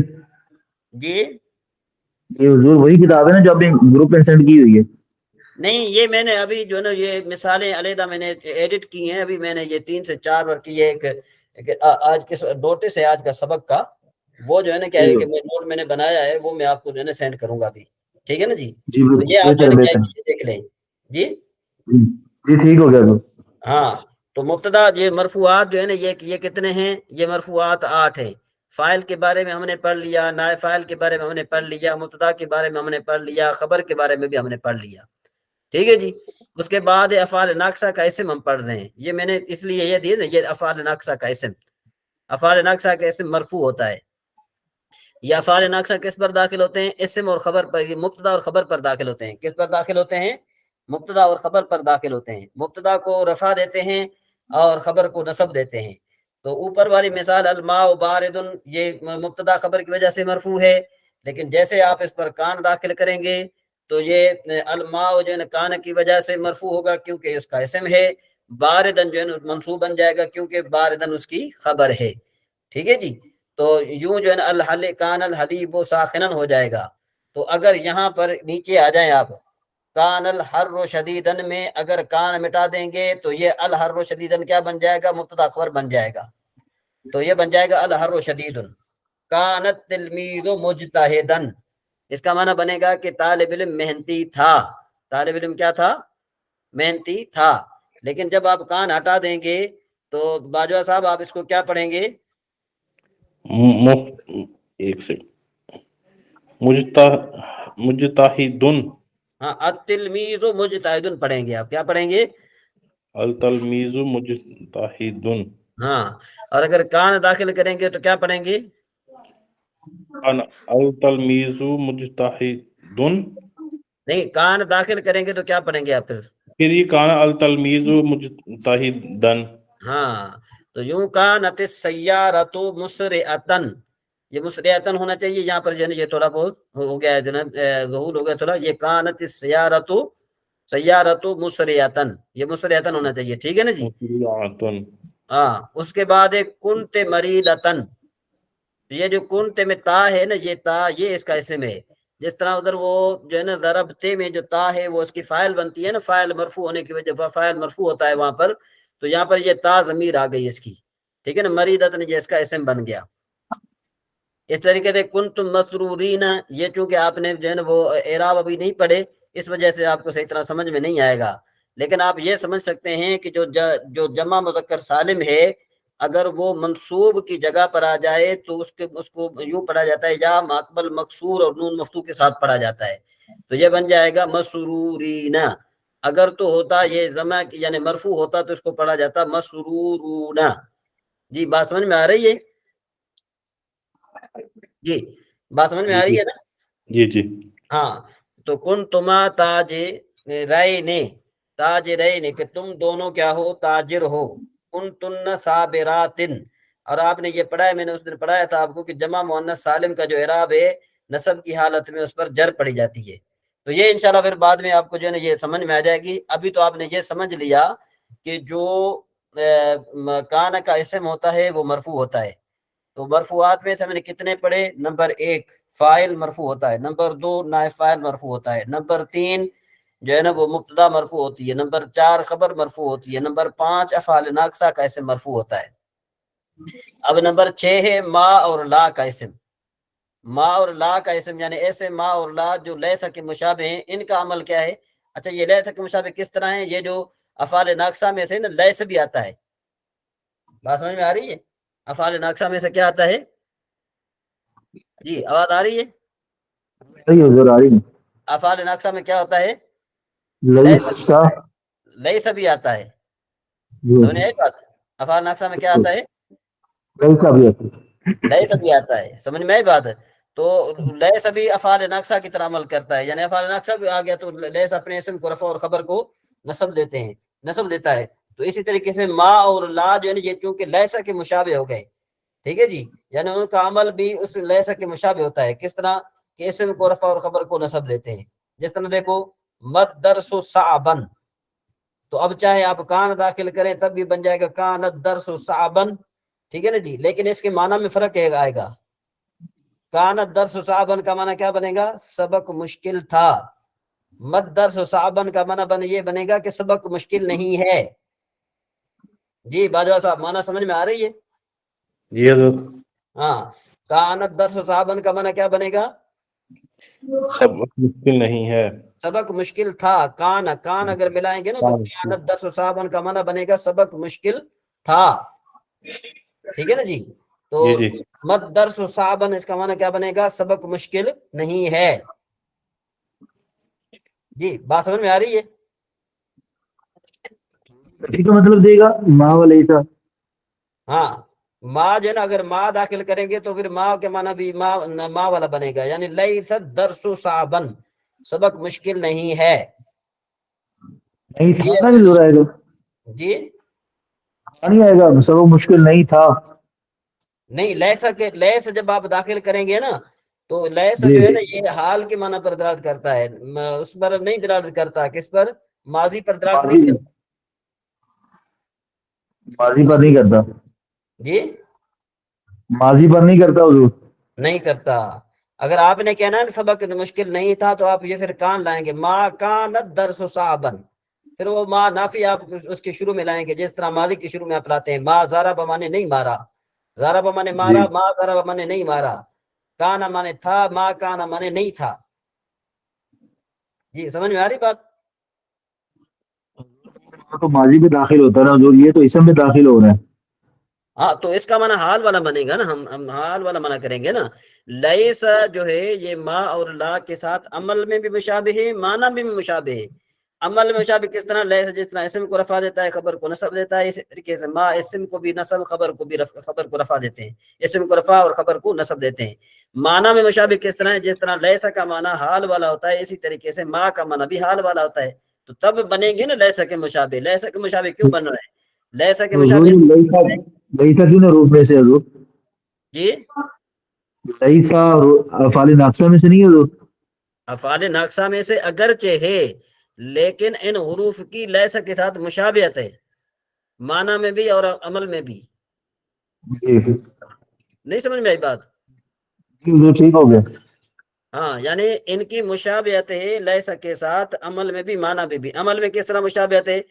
جی یہ حضور وہی کتاب ہے نا جو آپ نے گروپ میں سینڈ کی ہوئی ہے؟ نہیں, یہ میں نے ابھی جو ہے نا یہ مثالیں علیحدہ میں نے ایڈٹ کی ہیں. ابھی میں نے یہ 3 سے 4 بار کی ہے. ایک آج کے نوٹس ہے آج کا سبق کا, وہ جو ہے نا کیا ہے کہ نوٹ میں نے بنایا ہے, وہ میں آپ کو جو ہے نا سینڈ کروں گا ابھی. ٹھیک ہے نا جی, جی تو یہ آپ جو ہے نا کیا ہے کہ دیکھ لیں. جی جی ٹھیک ہو گیا. ہاں تو مبتدا یہ مرفوعات جو ہے نا یہ کتنے ہیں؟ یہ مرفوعات 8 ہیں. فاعل کے بارے میں ہم نے پڑھ لیا, نائب فاعل کے بارے میں ہم نے پڑھ لیا, مبتدا کے بارے میں ہم نے پڑھ لیا, خبر کے بارے میں بھی ہم نے پڑھ لیا. ٹھیک ہے جی. اس کے بعد افعال ناقصہ کا اسم ہم پڑھ رہے ہیں. یہ میں نے اس لیے یہ دی نا, یہ افعال ناقصہ کا اسم, افعال ناقصہ کا اسم مرفوع ہوتا ہے. یہ افعال ناقصہ کس پر داخل ہوتے ہیں؟ اسم اور خبر پر, مبتدا اور خبر پر داخل ہوتے ہیں. کس پر داخل ہوتے ہیں؟ مبتدا اور خبر پر داخل ہوتے ہیں. مبتدا کو رفع دیتے ہیں اور خبر کو نصب دیتے ہیں. تو اوپر والی مثال الماء باردن, یہ مبتدا خبر کی وجہ سے مرفوع ہے, لیکن جیسے آپ اس پر کان داخل کریں گے تو یہ الماء جو ہے کان کی وجہ سے مرفوع ہوگا کیونکہ اس کا اسم ہے. باردن جو ہے منصوب بن جائے گا کیونکہ باردن اس کی خبر ہے. ٹھیک ہے جی. تو یوں جو ہے نا کان الحلیب ساخنن ہو جائے گا. تو اگر یہاں پر نیچے آ جائیں آپ, کان الحر شدیدن میں اگر کان مٹا دیں گے تو یہ الحر شدیدن کیا بن جائے گا؟ مبتدا خبر بن جائے گا. تو یہ بن جائے گا الحر شدیدن. کانت تلمیذ مجتہدن, اس کا معنی بنے گا کہ طالب علم محنتی تھا. طالب علم کیا تھا؟ محنتی تھا. لیکن جب آپ کان ہٹا دیں گے تو باجوہ صاحب آپ اس کو کیا پڑھیں گے؟ ایک سیکنڈ, مجتہدن. ہاں التلمیذ مجتہدن پڑھیں گے آپ. کیا پڑھیں گے؟ التلمیذ مجتہدن. ہاں, اور اگر کان داخل کریں گے تو کیا پڑھیں گے؟ التلمیذ مجتہدن. نہیں, کان داخل کریں گے تو کیا پڑھیں گے آپ پھر یہ کان التلمیذ مجتہدن. ہاں تو یوں کانت السیارۃ مسرعۃ, یہ مسرعۃ ہونا چاہیے. یہاں پر جو ہے یہ تھوڑا بہت ہو گیا ہے جناب, ظہور ہو گیا تھوڑا. یہ کانت السیارۃ مسرعۃ, یہ مسرعۃ ہونا چاہیے. ٹھیک ہے نا جی. ہاں اس کے بعد ایک کنت مریضۃ, یہ جو کنت میں تا ہے نا, یہ تا یہ اس کا اسم ہے. جس طرح ادھر وہ جو ہے نا ضربتے میں جو تا ہے وہ اس کی فاعل بنتی ہے نا, فاعل مرفوع ہونے کی وجہ فاعل مرفوع ہوتا ہے وہاں پر, تو یہاں پر یہ تا ضمیر آ گئی اس کی. ٹھیک ہے نا, مریضۃ یہ اس کا اسم بن گیا. اس طریقے سے کنتم مسرورین, یہ چونکہ آپ نے جو ہے نا وہ اعراب ابھی نہیں پڑھے, اس وجہ سے آپ کو صحیح طرح سمجھ میں نہیں آئے گا. لیکن آپ یہ سمجھ سکتے ہیں کہ جو جمع مذکر سالم ہے اگر وہ منصوب کی جگہ پر آ جائے تو اس کو یوں پڑھا جاتا ہے یا ماقبل مکسور اور نون مفتوح کے ساتھ پڑھا جاتا ہے. تو یہ بن جائے گا مسرورین. اگر تو ہوتا یہ جمع یعنی مرفوع ہوتا تو اس کو پڑھا جاتا مسرورون. جی بات سمجھ میں آ رہی ہے؟ جی بات سمجھ میں آ رہی ہے نا؟ جی جی. ہاں تو کنتما تاجرین, تاجرین کہ تم دونوں کیا ہو؟ تاجر ہو. کنتن صابراتن, اور آپ نے یہ پڑھا ہے, میں نے اس دن پڑھایا تھا آپ کو کہ جمع مؤنث سالم کا جو اعراب ہے نصب کی حالت میں اس پر جر پڑی جاتی ہے. تو یہ انشاءاللہ پھر بعد میں آپ کو جو ہے نا یہ سمجھ میں آ جائے گی. ابھی تو آپ نے یہ سمجھ لیا کہ جو کان کا اسم ہوتا ہے وہ مرفوع ہوتا ہے. تو مرفوعات میں سے ہم نے کتنے پڑھے؟ نمبر 1 فاعل مرفوع ہوتا ہے، نمبر 2 نائب فاعل مرفوع ہوتا ہے، نمبر 3 جو ہے نا وہ مبتدا مرفوع ہوتی ہے، نمبر 4 خبر مرفوع ہوتی ہے، نمبر 5 افعال ناقصہ کا اسم مرفوع ہوتا ہے. اب نمبر 6 ہے ما اور لا کا اسم. ما اور لا کا اسم یعنی ایسے ما اور لا جو لیسا کے مشابہ ہیں، ان کا عمل کیا ہے؟ اچھا یہ لیسا کے مشابہ کس طرح ہیں؟ یہ جو افعال ناقصہ میں سے نا لیس بھی آتا ہے. بات سمجھ میں آ رہی ہے؟ افعال ناقصہ میں سے کیا آتا ہے؟ جی آواز آ رہی ہے؟ صحیح حضور آ رہی ہے. افعال ناقصہ میں کیا ہوتا ہے؟ لیسا لیسا بھی آتا ہے. جی سمجھ میں آئی بات؟ افعال ناقصہ میں کیا آتا ہے؟ لیسا بھی آتی ہے. لیسا بھی آتا ہے. سمجھ میں آئی بات؟ تو لیسا بھی افعال ناقصہ کی طرح عمل کرتا ہے، یعنی افعال ناقصہ بھی آ گیا تو لیس اپنے اسم کو رفع اور خبر کو نصب دیتے ہیں، نصب دیتا ہے. تو اسی طریقے سے ما اور لا جو ہے نا یہ چونکہ لیسا کے مشابہ ہو گئے، ٹھیک ہے جی، یعنی ان کا عمل بھی اس لیسا کے مشابہ ہوتا ہے. کس طرح کہ اسم کو رفع اور خبر کو نصب دیتے ہیں. جس طرح دیکھو مد درس صعبن، تو اب چاہے آپ کان داخل کریں تب بھی بن جائے گا کان الدرس صعبن، ٹھیک ہے نا جی، لیکن اس کے معنی میں فرق آئے گا. کان الدرس صعبن کا معنی کیا بنے گا؟ سبق مشکل تھا. مد درس صعبن کا معنی یہ بنے گا کہ سبق مشکل نہیں ہے. جی باجوہ صاحب معنی سمجھ میں آ رہی ہے؟ جی حضرت. ہاں کان الدرس صعبن کا معنی کیا بنے گا؟ سب مشکل نہیں ہے. سبق مشکل تھا. کان اگر ملائیں گے نا تو کانت درس صعبن کا معنی بنے گا سبق مشکل تھا. ٹھیک ہے نا جی. تو جی جی مد درس صعبن اس کا معنی کیا بنے گا؟ سبق مشکل نہیں ہے. جی بات سمجھ میں آ رہی ہے؟ ٹھیک ہے مطلب دے گا ما و لیسا. ہاں ما جو ہے نا اگر ما داخل کریں گے تو پھر ما کے معنی بھی ما والا بنے گا، یعنی لیس الدرس صعبن، سبق مشکل نہیں ہے. نہیں تھا نا ضرور آئے گا. جی نہیں آئے گا سب مشکل نہیں تھا. نہیں لیسا کے لیس جب آپ داخل کریں گے نا تو لیس جی جو ہے نا یہ حال کے معنی پر دلالت کرتا ہے، اس پر نہیں دلالت کرتا. کس پر؟ ماضی پر دلالت نہیں ماضی کرتا. ماضی پر نہیں کرتا. جی ماضی پر نہیں کرتا حضور. نہیں کرتا. اگر آپ نے کہنا ہے سبق مشکل نہیں تھا تو آپ یہ پھر کان لائیں گے ما کان الدرس صعبن، پھر وہ ما نافی آپ اس کے شروع میں لائیں گے، جس طرح ماضی کے شروع میں آپ لاتے ہیں ما ضرب مانے نہیں مارا، ضرب مانے مارا، ما ضرب مانے نہیں مارا، کانا مانے تھا، ما کانا مانے نہیں تھا. جی سمجھ میں آ رہی بات؟ تو ماضی میں داخل ہوتا ہے نا حضور، یہ تو اسم میں داخل ہو رہا ہے. ہاں تو اس کا معنی حال والا بنے گا نا، ہم حال والا معنی کریں گے نا. لیس جو ہے یہ ما اور لا کے ساتھ عمل میں بھی مشابہ ہے، معنی میں بھی مشابہ ہے. عمل میں مشابہ کس طرح؟ لیس جس طرح اسم کو رفع دیتا ہے خبر کو نصب دیتا ہے، اسی طریقے سے ما اسم کو بھی نصب خبر کو بھی خبر کو رفع دیتے ہیں، اسم کو رفع اور خبر کو نصب دیتے ہیں. معنی میں مشابہ کس طرح ہے؟ جس طرح لیسا کا معنی حال والا ہوتا ہے اسی طریقے سے ما کا معنی بھی حال والا ہوتا ہے. تو تب بنیں گے نا لیسا کے مشابہ. لیسا کے مشابہ کیوں بن رہا ہے؟ لیسا کے حضور مشابہ لیسا کیوں نہ روپ میں سے حضور؟ جی لیسا افعال ناقصہ میں سے نہیں ہے حضور. افعال ناقصہ میں سے اگرچہ ہے لیکن ان حروف کی لیسا کے ساتھ مشابہت ہے، معنی میں بھی اور عمل میں بھی. جی نہیں سمجھ میں آئی بات؟ حضور ٹھیک ہو گیا. ہاں یعنی ان کی مشابہت ہے لیسا کے ساتھ، عمل میں بھی معنی میں بھی. عمل میں کس طرح مشابہت ہے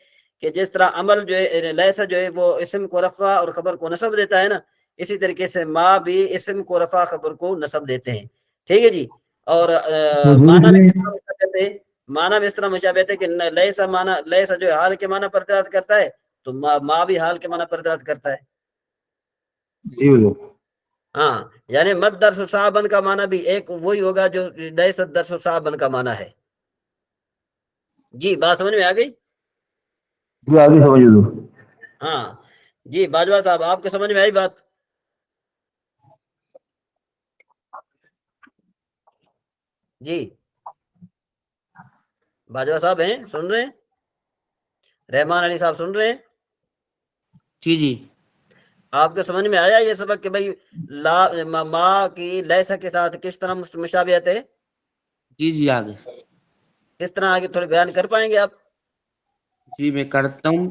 کہ جس طرح عمل جو ہے لیسا جو ہے وہ اسم کو رفع اور خبر کو نصب دیتا ہے نا، اسی طریقے سے ما بھی اسم کو رفع خبر کو نصب دیتے ہیں. ٹھیک ہے جی. اور معنی میں اس طرح مشابہت ہے کہ لیسا معنی لیسا جو ہے حال کے معنی پر دلالت کرتا ہے تو ما بھی حال کے معنی پر دلالت کرتا ہے. جی حضور. ہاں یعنی مد درس صعبن کا معنی بھی ایک وہی ہوگا جو لیس درس صعبن کا معنی ہے. جی بات سمجھ میں آ گئی؟ جی آگے سمجھ حضور. ہاں جی باجوہ صاحب آپ کو سمجھ میں آئی بات؟ جی باجوہ صاحب ہیں سن رہے ہیں؟ رحمان علی صاحب سن رہے ہیں؟ جی جی آپ کو سمجھ میں آیا یہ سبق کہ بھئی ما کی لیسا کے ساتھ کس طرح مشابہت ہے؟ جی جی آگے کس طرح آگے تھوڑے بیان کر پائیں گے آپ؟ جی میں کرتا ہوں.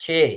6।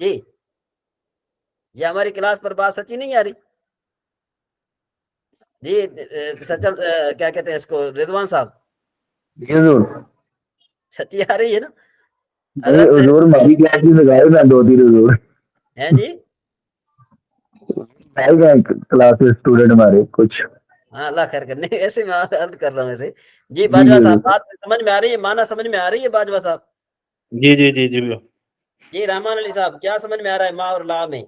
جی یہ ہماری کلاس پر بات سچی نہیں آ رہی جی سچل کیا کہتے ہیں اس کو رضوان صاحب جی حضور سچی آ رہی ہے نا نہیں حضرت حضور ہماری کلاس میں لگائے نا 2-3 حضور ہیں جی آئے گئے کلاس میں اسٹوڈنٹ ہمارے کچھ ہاں اللہ خیر کرنے ایسے میں عرض کر رہا ہوں ایسے جی جی باجوہ جی صاحب حضور بات سمجھ میں آ رہی ہے معنی سمجھ میں آ رہی ہے باجوہ صاحب جی جی جی جی جی رحمان علی صاحب کیا سمجھ میں آ رہا ہے ما اور لا میں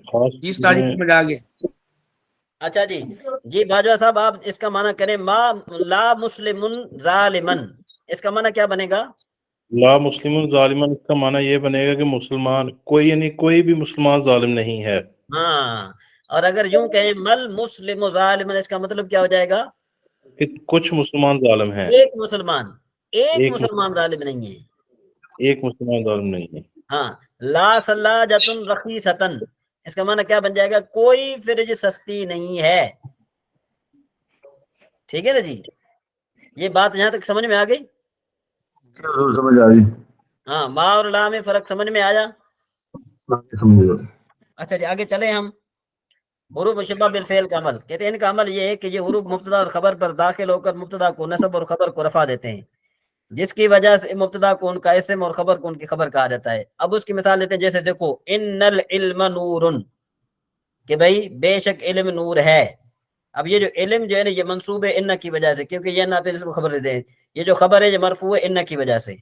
خاص 30 تاریخ میں میں آگے اچھا جی جی باجوہ صاحب آپ اس کا معنی کریں ما لا مسلم ظالمن اس کا معنی کیا بنے گا لا مسلم ظالمن اس کا معنی یہ بنے گا کہ مسلمان کوئی یعنی کوئی بھی مسلمان ظالم نہیں ہے ہاں اور اگر یوں کہیں مل مسلم ظالمن اس کا مطلب کیا ہو جائے گا کہ کچھ مسلمان ظالم ہیں ایک مسلمان ایک ظالم نہیں ہے ایک مسلمان ظالم نہیں ہے ہاں لا سلاجتن رخیصتن اس کا معنی کیا بن جائے گا کوئی فرج سستی نہیں ہے ٹھیک ہے نا جی یہ بات یہاں تک سمجھ میں آ گئی حضور سمجھ آ گئی ہاں ما اور لا میں فرق سمجھ میں آیا سمجھ گئے اچھا جی آگے چلیں ہم حروف مشبہ بالفعل کا عمل کہتے ہیں ان کا عمل یہ ہے کہ یہ حروف مبتدا اور خبر پر داخل ہو کر مبتدا کو نصب اور خبر کو رفع دیتے ہیں جس کی وجہ سے مبتدا کو ان کا اسم اور خبر کو ان کی خبر کہا جاتا ہے اب اس کی مثال لیتے ہیں جیسے دیکھو ان العلم نور کہ بھائی بے شک علم نور ہے اب یہ جو علم جو ہے نا یہ منصوب ہے ان کی وجہ سے کیونکہ یہ نہ پھر خبر دیتے ہیں یہ جو خبر ہے یہ مرفوع ہے ان کی وجہ سے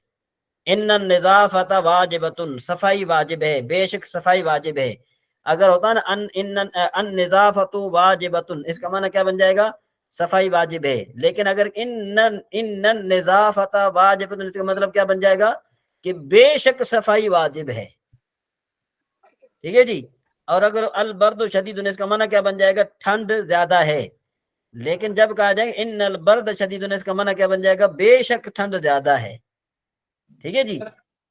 ان النظافت واجبۃ صفائی واجب ہے بے شک صفائی واجب ہے اگر ہوتا نا ان نظافت واجبۃ اس کا معنی کیا بن جائے گا صفائی واجب ہے لیکن اگر ان نظافت واجبۃ اس کا مطلب کیا بن جائے گا کہ بے شک صفائی واجب ہے ٹھیک ہے جی اور اگر البرد شدید اس کا معنی کیا بن جائے گا ٹھنڈ زیادہ ہے لیکن جب کہا جائے ان البرد شدید اس کا معنی کیا بن جائے گا بے شک ٹھنڈ زیادہ ہے ٹھیک ہے جی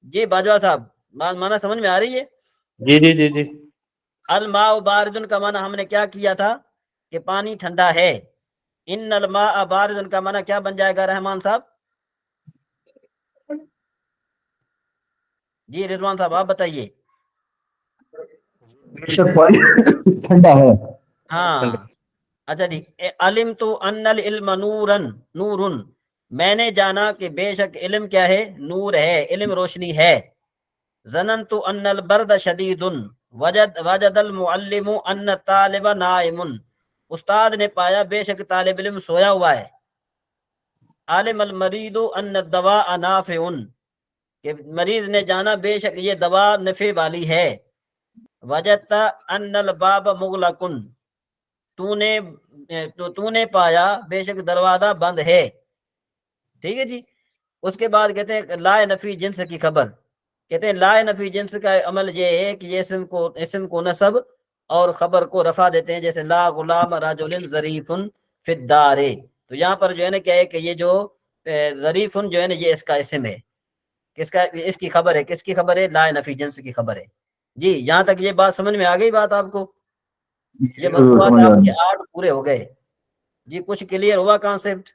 جی باجوہ صاحب بات معنی سمجھ میں آ رہی ہے جی جی جی جی الماء بارد کا معنی ہم نے کیا کیا تھا کہ پانی ٹھنڈا ہے ان الماء بارد کا معنی کیا بن جائے گا رحمان صاحب جی رضوان صاحب آپ بتائیے بے شک پانی ٹھنڈا ہے ہاں اچھا جی علم تو ان العلم نورن نورن میں نے جانا کہ بے شک علم کیا ہے نور ہے علم روشنی ہے ظننت ان البرد شدید وجد المعلم ان الطالب نائم استاد نے پایا بے شک طالب علم سویا ہوا ہے عالم المریض ان الدواء نافع کہ مریض نے جانا بے شک یہ دوا نفع والی ہے وجدت ان الباب مغلق تو نے پایا بے شک دروازہ بند ہے ٹھیک ہے جی اس کے بعد کہتے ہیں لا نفی جنس کی خبر کہتے ہیں لا نفی جنس کا عمل یہ ہے کہ یہ اسم کو نصب اور خبر کو رفع دیتے ہیں جیسے لا غلام رجل ظریف فی الدار تو یہاں پر جو ہے نا کیا ہے کہ یہ جو ظریف جو ہے نا یہ اس کا اسم ہے کس کا اس کی خبر ہے کس کی خبر ہے لا نفی جنس کی خبر ہے جی یہاں تک یہ بات سمجھ میں آ گئی بات آپ کو یہ حضور مرفوعات سمجھ آ آپ گئی کے 8 پورے ہو گئے جی کچھ کلیئر ہوا کانسیپٹ